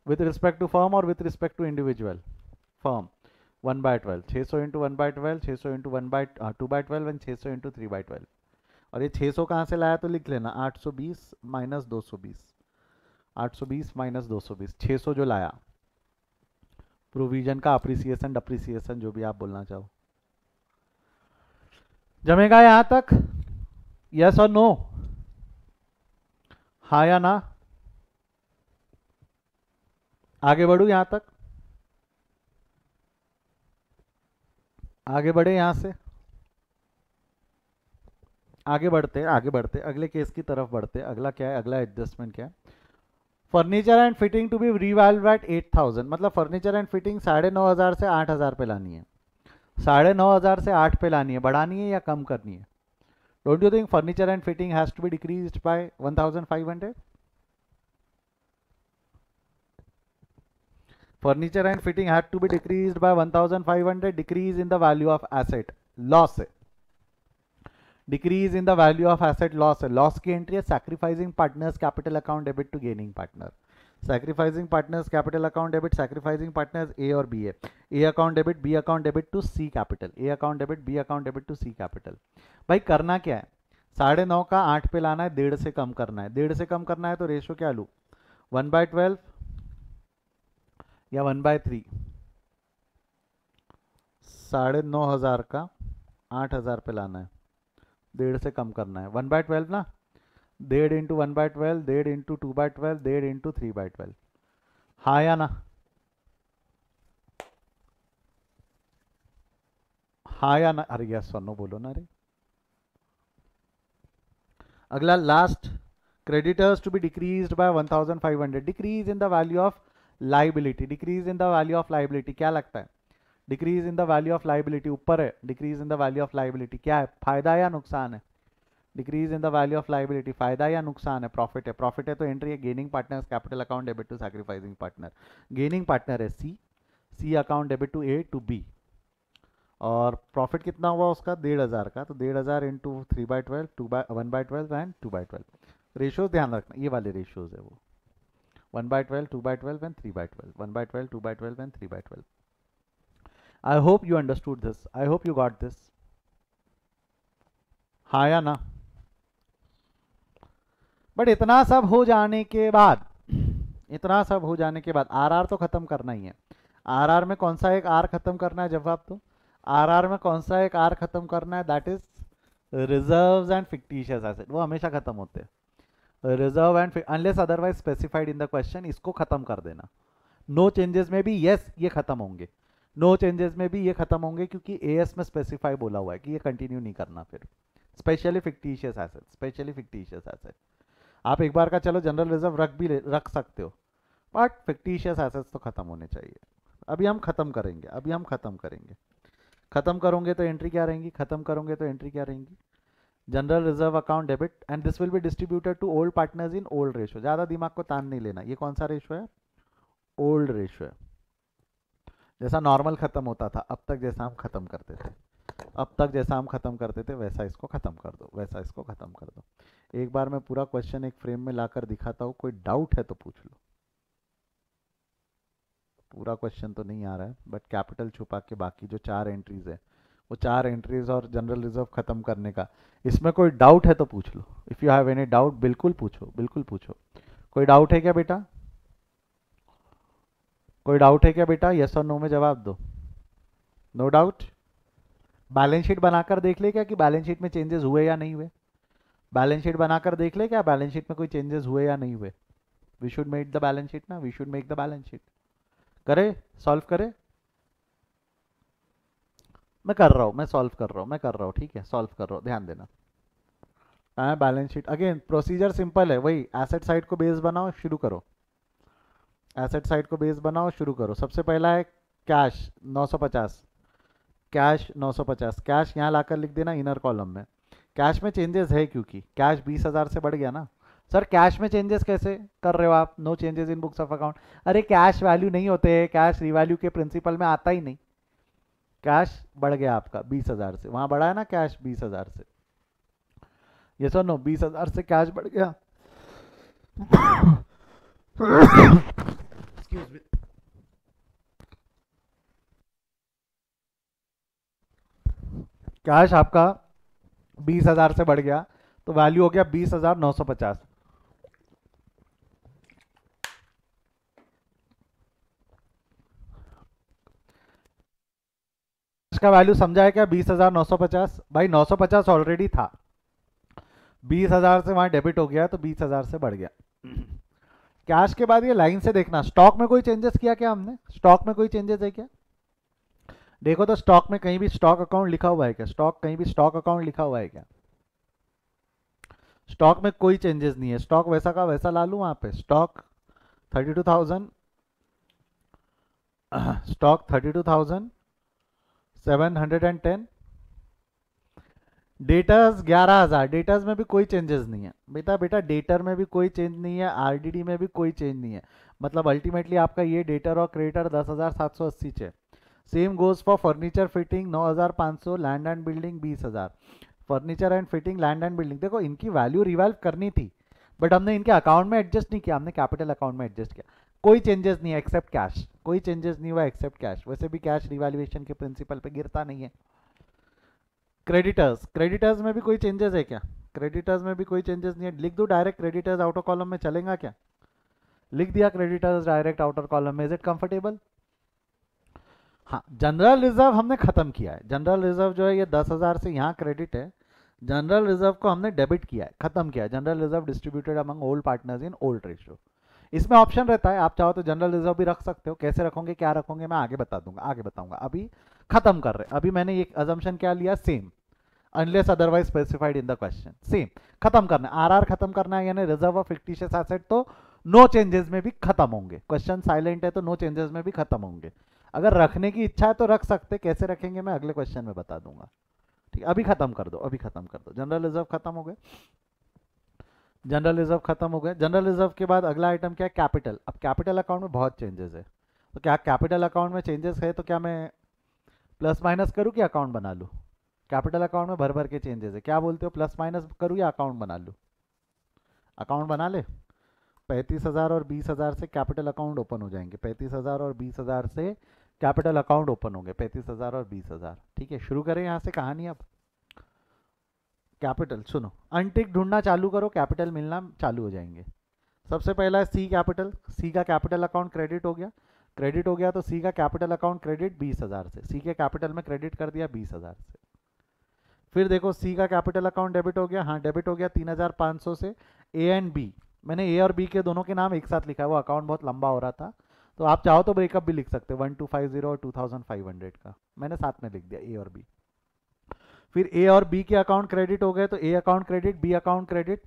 with respect to firm और with respect to individual firm. 1/12, 600 into 1/12, 600 into 2/12 and 600 into 3/12। और ये 600 कहाँ से लाया तो लिख लेना 820 माइनस 220, 820 माइनस 220, 600 जो लाया प्रोविजन का अप्रिसिएशन डिप्रिसिएशन जो भी आप बोलना चाहो। जमेगा यहां तक? यस और नो, हाँ या ना? आगे बढ़ू यहां तक, आगे बढ़े यहां से, आगे बढ़ते आगे बढ़ते अगले केस की तरफ बढ़ते। अगला क्या है, अगला एडजस्टमेंट क्या है? Furniture and fitting to be revalued at 8,000, मतलब फर्नीचर एंड फिटिंग 9,500 से 8,000 पे लानी है, 9,500 से 8 पे लानी है, बढ़ानी है या कम करनी है? Don't you think furniture and fitting has to be decreased by 1,500? Furniture and fitting had to be decreased by 1,500, decrease in the value of asset, loss है, decrease in the value of asset loss है। Loss की entry है sacrificing partners capital account debit to gaining partner, sacrificing partners capital account debit, sacrificing partners A और B है, A account debit, B account debit to C capital, A account debit, B account debit to C capital. भाई करना क्या है, 9.5 का 8 पे लाना है, 1.5 से कम करना है, 1.5 से कम करना है तो रेशियो क्या लूँ, 1/12 या 1/3? 9,500 का 8,000 पे लाना है, 1.5 से कम करना है, 1/12 ना, 1.5 इंटू 1/12, 1.5 इंटू 2/12, 1.5 इंटू 3/12, हाँ या ना? हाँ या ना? अरे यस और नो बोलो ना रे। अगला last, creditors to be decreased by 1,500, decrease in the value of liability, decrease in the value of liability क्या लगता है, decrease in the value of liability ऊपर है, decrease in the value of liability क्या है, फायदा या नुकसान है? Decrease in the value of liability फायदा या नुकसान है? प्रॉफिट है, प्रॉफिट है तो एंट्री है gaining partners capital account debit to sacrificing partner, gaining partner है C, C account debit to A to B, और प्रॉफिट कितना हुआ उसका 1,500 का, तो 1,500 इंटू 3/12, 1/12 एंड 2/12। रेशियोज ध्यान रखना, ये वाले रेशियोज है वो 1/12, 2/12 and 3/12, 1/12, 2/12 and 3/12। I hope you understood this, I hope you got this, हाँ या ना। बट इतना सब हो जाने के बाद, इतना सब हो जाने के बाद आरआर तो खत्म करना ही है। आरआर में कौन सा एक आर खत्म करना है, जवाब तो आरआर में कौन सा एक आर खत्म करना है, that is reserves and fictitious asset, वो हमेशा खत्म होते हैं। Reserve and unless otherwise specified in the question, इसको खत्म कर देना। नो चेंजेस में भी यस ये खत्म होंगे, नो चेंजेस में भी ये खत्म होंगे, क्योंकि एएस में स्पेसिफाई बोला हुआ है कि ये कंटिन्यू नहीं करना फिर। Specially fictitious asset, specially fictitious asset आप एक बार का चलो जनरल रिजर्व रख सकते हो, बट फिक्टिशियस एसेट्स तो खत्म होने चाहिए। अभी हम खत्म करेंगे, अभी हम खत्म करेंगे। खत्म करोगे तो एंट्री क्या रहेंगी, खत्म करोगे तो एंट्री क्या रहेंगी, general reserve account debit, and this will be distributed to old partners in old ratio. ज्यादा दिमाग को तान नहीं लेना, ये कौन सा रेशियो है, ओल्ड रेशियो है। जैसा नॉर्मल खत्म होता था अब तक, जैसा हम खत्म करते थे अब तक, जैसा हम खत्म करते थे वैसा इसको खत्म कर दो, वैसा इसको खत्म कर दो। एक बार मैं पूरा क्वेश्चन एक फ्रेम में लाकर दिखाता हूँ, कोई डाउट है तो पूछ लो। पूरा क्वेश्चन तो नहीं आ रहा है, बट कैपिटल छुपा के बाकी जो 4 एंट्रीज है, वो 4 एंट्रीज और जनरल रिजर्व खत्म करने का, इसमें कोई डाउट है तो पूछ लो। If you have any doubt बिल्कुल पूछो, बिल्कुल पूछो। कोई डाउट है क्या बेटा, कोई डाउट है क्या बेटा, यस और नो में जवाब दो। No doubt. बैलेंस शीट बनाकर देख ले क्या कि बैलेंस शीट में चेंजेस हुए या नहीं हुए, बैलेंस शीट बनाकर देख ले क्या बैलेंस शीट में कोई चेंजेस हुए या नहीं हुए। We should make the balance sheet ना, we should make the balance sheet. करे, सॉल्व करे, मैं कर रहा हूँ, मैं सॉल्व कर रहा हूँ, मैं कर रहा हूँ, ठीक है सॉल्व कर रहा हूँ, ध्यान देना। Balance sheet again procedure simple है, वही एसेट साइड को बेस बनाओ, शुरू करो। एसेट साइड को बेस बनाओ, शुरू करो। सबसे पहला है कैश 950, कैश 950, कैश यहाँ लाकर लिख देना इनर कॉलम में। कैश में चेंजेस है क्योंकि कैश 20,000 से बढ़ गया ना। सर कैश में चेंजेस कैसे कर रहे हो आप, no changes in books of account. अरे कैश वैल्यू नहीं होते हैं, कैश रिवैल्यू के प्रिंसिपल में आता ही नहीं। कैश बढ़ गया आपका 20,000 से, वहां बढ़ा है ना कैश 20,000 से, ये सर नो 20,000 से कैश बढ़ गया। एक्सक्यूज मी, कैश आपका 20,000 से बढ़ गया तो वैल्यू हो गया 20,950। का वैल्यू समझा है क्या, 20,950। भाई 950 ऑलरेडी था, 20,000 से वहां डेबिट हो गया तो 20,000 से बढ़ गया। कैश के बाद ये लाइन से देखना, स्टॉक में कोई चेंजेस किया क्या हमने, स्टॉक में कोई चेंजेस है क्या, देखो तो स्टॉक में कहीं भी स्टॉक अकाउंट लिखा हुआ है क्या, स्टॉक कहीं भी स्टॉक अकाउंट लिखा हुआ है क्या, स्टॉक में कोई चेंजेस नहीं है। स्टॉक वैसा का वैसा ला लूं वहां पे, स्टॉक 32,000, स्टॉक 32,710, डेटर्स 11,000, डेटर्स में भी कोई चेंजेस नहीं है बेटा, बेटा डेटर में भी कोई चेंज नहीं है, आरडीडी में भी कोई चेंज नहीं है। मतलब अल्टीमेटली आपका ये डेटर और क्रेडिटर 10,780 है। Same goes for furniture fitting 9,500, land and building 20,000। Furniture and fitting, land and building, देखो इनकी वैल्यू रिवाल्व करनी थी बट हमने इनके अकाउंट में एडजस्ट नहीं किया, हमने कैपिटल अकाउंट में एडजस्ट किया। कोई चेंजेस नहीं है एक्सेप्ट कैश, कोई चेंजेस नहीं हुआ एक्सेप्ट कैश। वैसे भी कैश रिवैल्यूएशन के प्रिंसिपल पे गिरता नहीं है। क्रेडिटर्स, क्रेडिटर्स में भी कोई चेंजेस है क्या, क्रेडिटर्स में भी कोई चेंजेस नहीं है। लिख दो डायरेक्ट क्रेडिटर्स आउटर कॉलम में, चलेगा क्या, लिख दिया क्रेडिटर्स डायरेक्ट आउटर कॉलम में, इज इट कंफर्टेबल। हाँ जनरल रिजर्व हमने खत्म किया है, जनरल रिजर्व जो है ये 10,000 से यहाँ क्रेडिट है, जनरल रिजर्व को हमने डेबिट किया है, खत्म किया है। General reserve distributed among old partners in old ratio. इसमें ऑप्शन रहता है, आप चाहो तो जनरल रिजर्व भी रख सकते हो, कैसे रखोगे क्या रखोगे मैं आगे बता दूंगा, आगे बताऊंगा। अभी खत्म कर रहे, अभी मैंने एक अजम्पशन क्या लिया, same unless otherwise specified in the question, same खत्म करना है। आरआर खत्म करना है, यानी रिजर्व ऑफ फिक्टिशियस एसेट तो नो चेंजेस में भी खत्म होंगे। क्वेश्चन साइलेंट है तो नो चेंजेस में भी खत्म होंगे। अगर रखने की इच्छा है तो रख सकते, कैसे रखेंगे मैं अगले क्वेश्चन में बता दूंगा। ठीक, अभी खत्म कर दो, अभी खत्म कर दो। जनरल रिजर्व खत्म हो गए, जनरल रिजर्व खत्म हो गए। जनरल रिजर्व के बाद अगला आइटम क्या है, कैपिटल। अब कैपिटल अकाउंट में बहुत चेंजेस है, तो क्या कैपिटल अकाउंट में चेंजेस है तो क्या मैं प्लस माइनस करूँ कि अकाउंट बना लूँ? कैपिटल अकाउंट में भर भर के चेंजेस है, क्या बोलते हो, प्लस माइनस करूँ या अकाउंट बना लूँ? अकाउंट बना ले। 35,000 और 20,000 से कैपिटल अकाउंट ओपन हो जाएंगे, 35,000 और 20,000 से कैपिटल अकाउंट ओपन होंगे, 35,000 और 20,000। ठीक है, शुरू करें यहाँ से कहानी अब। कैपिटल सुनो, अनटिक ढूंढना चालू करो, कैपिटल मिलना चालू हो जाएंगे। सबसे पहला है सी कैपिटल, सी का कैपिटल अकाउंट क्रेडिट हो गया, क्रेडिट हो गया तो सी का कैपिटल अकाउंट क्रेडिट 20,000 से, सी के कैपिटल में क्रेडिट कर दिया 20,000 से। फिर देखो सी का कैपिटल अकाउंट डेबिट हो गया, हाँ डेबिट हो गया 3,500 से। ए एंड बी, मैंने ए और बी के दोनों के नाम एक साथ लिखा है, वो अकाउंट बहुत लंबा हो रहा था, तो आप चाहो तो ब्रेकअप भी लिख सकते हो, 1250 और 2500 का मैंने साथ में लिख दिया, ए और बी। फिर ए और बी के अकाउंट क्रेडिट हो गए तो A account credit, B account credit,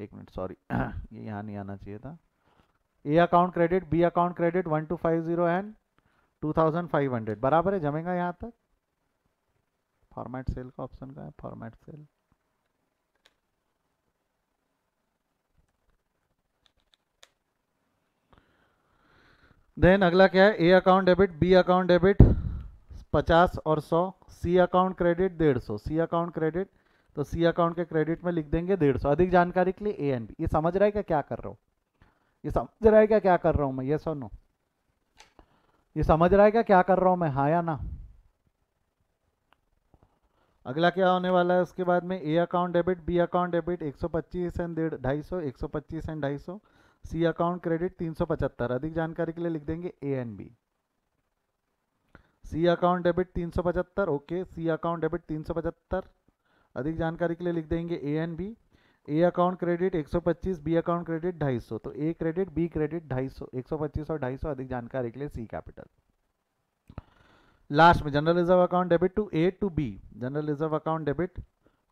एक मिनट सॉरी ये यहाँ नहीं आना चाहिए था, A account credit, B account credit, 1250 and 2500, बराबर है, जमेगा यहाँ तक। फॉर्मेट सेल का ऑप्शन का है, फॉर्मेट सेल, देन अगला क्या है, A account debit, B account debit 50 और 100, C account credit 150, C account credit, तो सी अकाउंट के क्रेडिट में लिख देंगे 150। अधिक जानकारी के लिए ए एंड बी। ये समझ रहा है क्या क्या कर रहा हूँ? ये समझ रहा है क्या क्या कर रहा हूँ मैं? ये सुनो, ये समझ रहा है क्या क्या कर रहा हूँ मैं, हाँ या ना? अगला क्या होने वाला है उसके बाद में, A account debit, B account debit 125 and 250, 125 and 250, C account credit 375। अधिक जानकारी के लिए लिख देंगे A and B. C account debit 375, okay, C account debit 375। अधिक जानकारी के लिए लिख देंगे A and B. A account credit 125, B account credit 250, तो ए क्रेडिट बी क्रेडिट 250, 125 और 250। अधिक जानकारी के लिए सी कैपिटल। लास्ट में general reserve account debit to A to B, general reserve account debit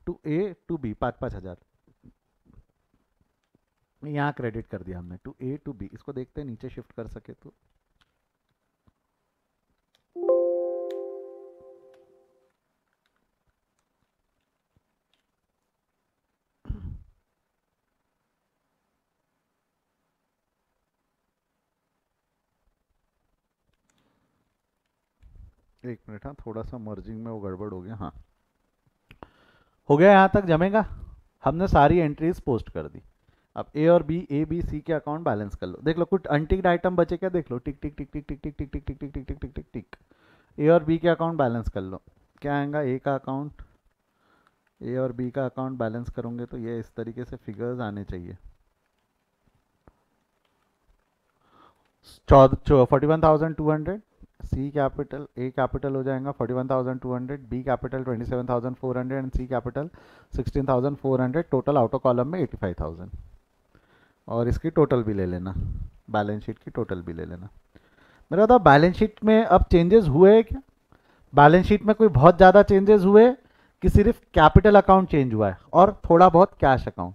to A to B 5,000 यहाँ credit कर दिया हमने, टू ए टू बी। इसको देखते हैं नीचे शिफ्ट कर सके तो, एक मिनट, हाँ थोड़ा सा मर्जिंग में वो गड़बड़ हो गया, हाँ हो गया, यहाँ तक जमेगा। हमने सारी एंट्रीज पोस्ट कर दी। अब ए और बी, ए बी सी के अकाउंट बैलेंस कर लो, देख लो कुछ अनटिक्ड आइटम बचे क्या, देख लो, टिक टिक टिक टिक टिक टिक टिक टिक टिक टिक टिक टिक टिक टिक टिक। ए और बी के अकाउंट बैलेंस कर लो, क्या आएगा, ए का अकाउंट, ए और बी का अकाउंट बैलेंस करोगे तो ये इस तरीके से फिगर्स आने चाहिए। 41,200, सी कैपिटल, ए कैपिटल हो जाएगा 41,200, B capital 27,400 and C capital 16,400, total outer column में 85,000। और इसकी टोटल भी ले लेना, बैलेंस शीट की टोटल भी ले लेना। मेरा बताओ बैलेंस शीट में अब चेंजेस हुए क्या? बैलेंस शीट में कोई बहुत ज़्यादा चेंजेस हुए कि सिर्फ कैपिटल अकाउंट चेंज हुआ है और थोड़ा बहुत कैश अकाउंट,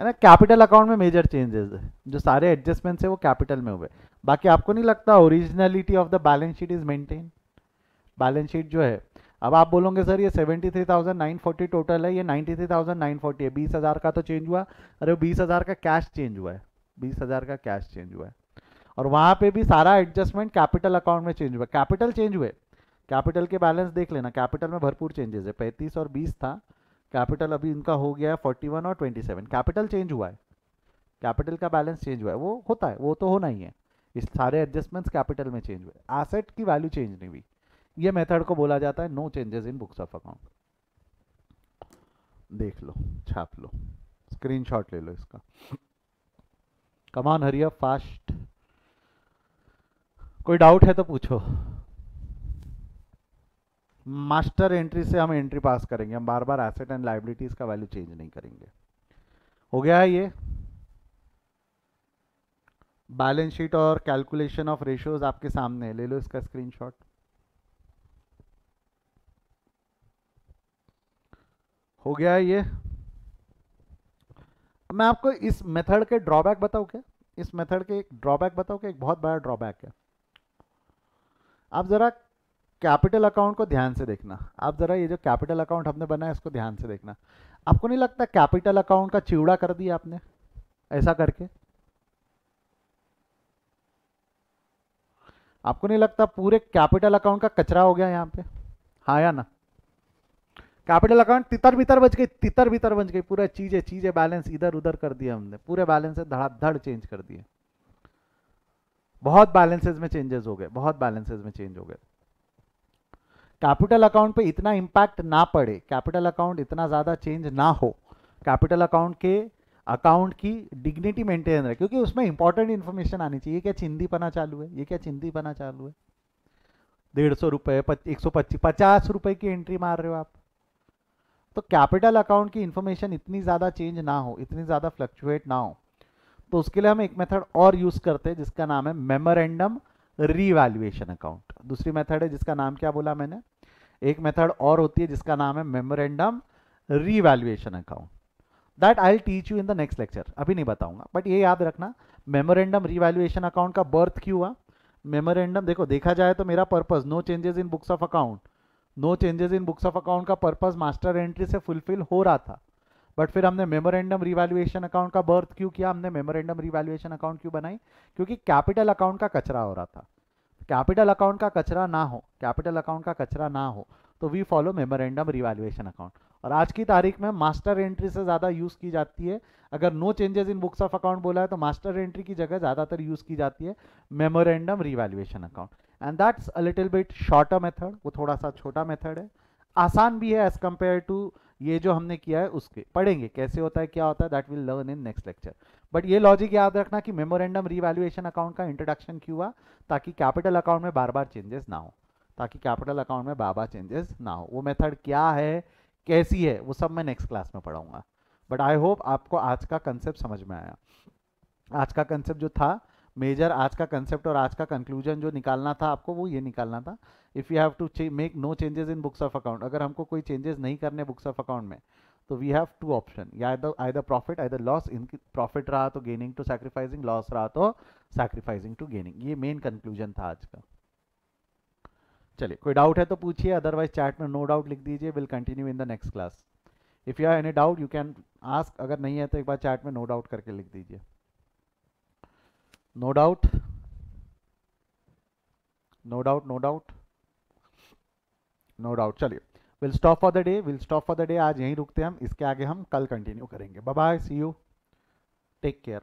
है ना? कैपिटल अकाउंट में मेजर चेंजेस है, जो सारे एडजस्टमेंट्स है वो कैपिटल में हुए। बाकी आपको नहीं लगता originality of the balance sheet is maintain? Balance sheet जो है, अब आप बोलोगे सर ये 73,940 टोटल है, ये 93,940 है, 20,000 का तो चेंज हुआ, अरे 20,000 का कैश चेंज हुआ है, 20,000 का कैश चेंज हुआ है, और वहां पे भी सारा एडजस्टमेंट कैपिटल अकाउंट में चेंज हुआ, कैपिटल चेंज हुए। कैपिटल के बैलेंस देख लेना, कैपिटल में भरपूर चेंजेस है, 35 और 20 था, कैपिटल अभी इनका हो गया है 41 और 27, कैपिटल चेंज हुआ है, कैपिटल का बैलेंस चेंज हुआ है, वो होता है, वो तो होना ही है, इस सारे एडजस्टमेंट्स कैपिटल में चेंज हुए, एसेट की वैल्यू चेंज नहीं हुई। ये मेथड को बोला जाता है no changes in books of account. देख लो, छाप लो, स्क्रीनशॉट ले लो इसका, come on hurry up fast. कोई डाउट है तो पूछो। मास्टर एंट्री से हम एंट्री पास करेंगे, हम बार बार एसेट एंड लाइबिलिटीज का वैल्यू चेंज नहीं करेंगे। हो गया है ये बैलेंस शीट और कैलकुलेशन ऑफ रेशियोज आपके सामने, ले लो इसका स्क्रीनशॉट। हो गया है ये। मैं आपको इस मेथड के ड्रॉबैक बताऊं क्या? इस मेथड के एक ड्रॉबैक बताऊं क्या? एक बहुत बड़ा ड्रॉबैक है। आप जरा कैपिटल अकाउंट को ध्यान से देखना, आप जरा ये जो कैपिटल अकाउंट हमने बनाया इसको ध्यान से देखना। आपको नहीं लगता कैपिटल अकाउंट का चिवड़ा कर दिया आपने ऐसा करके? आपको नहीं लगता पूरे कैपिटल अकाउंट का कचरा हो गया यहाँ पे? हाँ या ना? कैपिटल अकाउंट तितर बितर बच गई, तितर बितर बच गई, पूरा चीजें चीजें बैलेंस इधर उधर कर दिया हमने, पूरे बैलेंस धड़ाधड़ चेंज कर दिए। बहुत बैलेंसेस में चेंजेस हो गए, बहुत बैलेंसेस में चेंज हो गए। कैपिटल अकाउंट पे इतना इंपैक्ट ना पड़े, कैपिटल अकाउंट इतना ज़्यादा चेंज ना हो, कैपिटल अकाउंट के अकाउंट की डिग्निटी मेंटेन रहे, क्योंकि उसमें इंपॉर्टेंट इन्फॉर्मेशन आनी चाहिए। क्या चिंदीपना चालू है? ये क्या चिंदीपना चालू है? 150 रुपये, 125, 50 रुपये की एंट्री मार रहे हो आप। तो कैपिटल अकाउंट की इंफॉर्मेशन इतनी ज़्यादा चेंज ना हो, इतनी ज़्यादा फ्लक्चुएट ना हो, तो उसके लिए हम एक मेथड और यूज़ करते हैं जिसका नाम है मेमोरेंडम रीवैल्यूएशन अकाउंट। दूसरी मेथड है जिसका नाम क्या बोला मैंने? एक मेथड और होती है जिसका नाम है memorandum revaluation account. That I will teach you in the next lecture, अभी नहीं बताऊंगा, बट ये याद रखना मेमोरेंडम रीवैल्यूएशन अकाउंट का बर्थ क्यों हुआ। मेमोरेंडम देखो, देखा जाए तो मेरा purpose no changes in books of account, no changes in books of account का पर्पस मास्टर एंट्री से फुलफिल हो रहा था, बट फिर हमने मेमोरेंडम रिवैल्यूएशन अकाउंट का बर्थ क्यों किया, हमने मेमोरेंडम रिवैल्यूएशन अकाउंट क्यों बनाई? क्योंकि कैपिटल अकाउंट का कचरा हो रहा था। कैपिटल अकाउंट का कचरा ना हो, कैपिटल अकाउंट का कचरा ना हो, तो we follow memorandum revaluation account. और आज की तारीख में मास्टर एंट्री से ज़्यादा यूज़ की जाती है। अगर no changes in books of account बोला है तो मास्टर एंट्री की जगह ज़्यादातर यूज़ की जाती है memorandum revaluation account. And that's a little bit shorter method, वो थोड़ा सा छोटा मेथड है, आसान भी है एज कंपेयर टू ये जो हमने किया है उसके। पढ़ेंगे कैसे होता है, क्या होता है, that will learn in next lecture. But ये लॉजिक याद रखना कि मेमोरेंडम रिवैल्यूएशन अकाउंट का इंट्रोडक्शन क्यों हुआ, ताकि कैपिटल अकाउंट में बार बार चेंजेस ना हो, ताकि कैपिटल अकाउंट में बार बार चेंजेस ना हो। वो मेथड क्या है, कैसी है, वो सब मैं नेक्स्ट क्लास में पढ़ाऊंगा। बट आई होप आपको आज का कंसेप्ट समझ में आया। आज का कंसेप्ट जो था मेजर, आज का कंसेप्ट और आज का कंक्लूजन जो निकालना था आपको, वो ये निकालना था, if you have to make no changes in books of account, अगर हमको कोई चेंजेस नहीं करने बुक्स ऑफ अकाउंट में, तो वी हैव टू ऑप्शन, या either profit either loss. In profit रहा तो गेनिंग टू सैक्रिफाइसिंग, लॉस रहा तो सैक्रिफाइसिंग टू गेनिंग। ये मेन कंक्लूजन था आज का। चलिए, कोई डाउट है तो पूछिए, अदरवाइज चैट में नो डाउट लिख दीजिए। Will continue in the next class. If you have any doubt you can ask, अगर नहीं है तो एक बार चैट में नो डाउट करके लिख दीजिए। No doubt, no doubt, no doubt, no doubt. चलिए, will stop for the day, will stop for the day. आज यहीं रुकते हैं हम, इसके आगे हम कल कंटिन्यू करेंगे। Bye bye, see you, take care.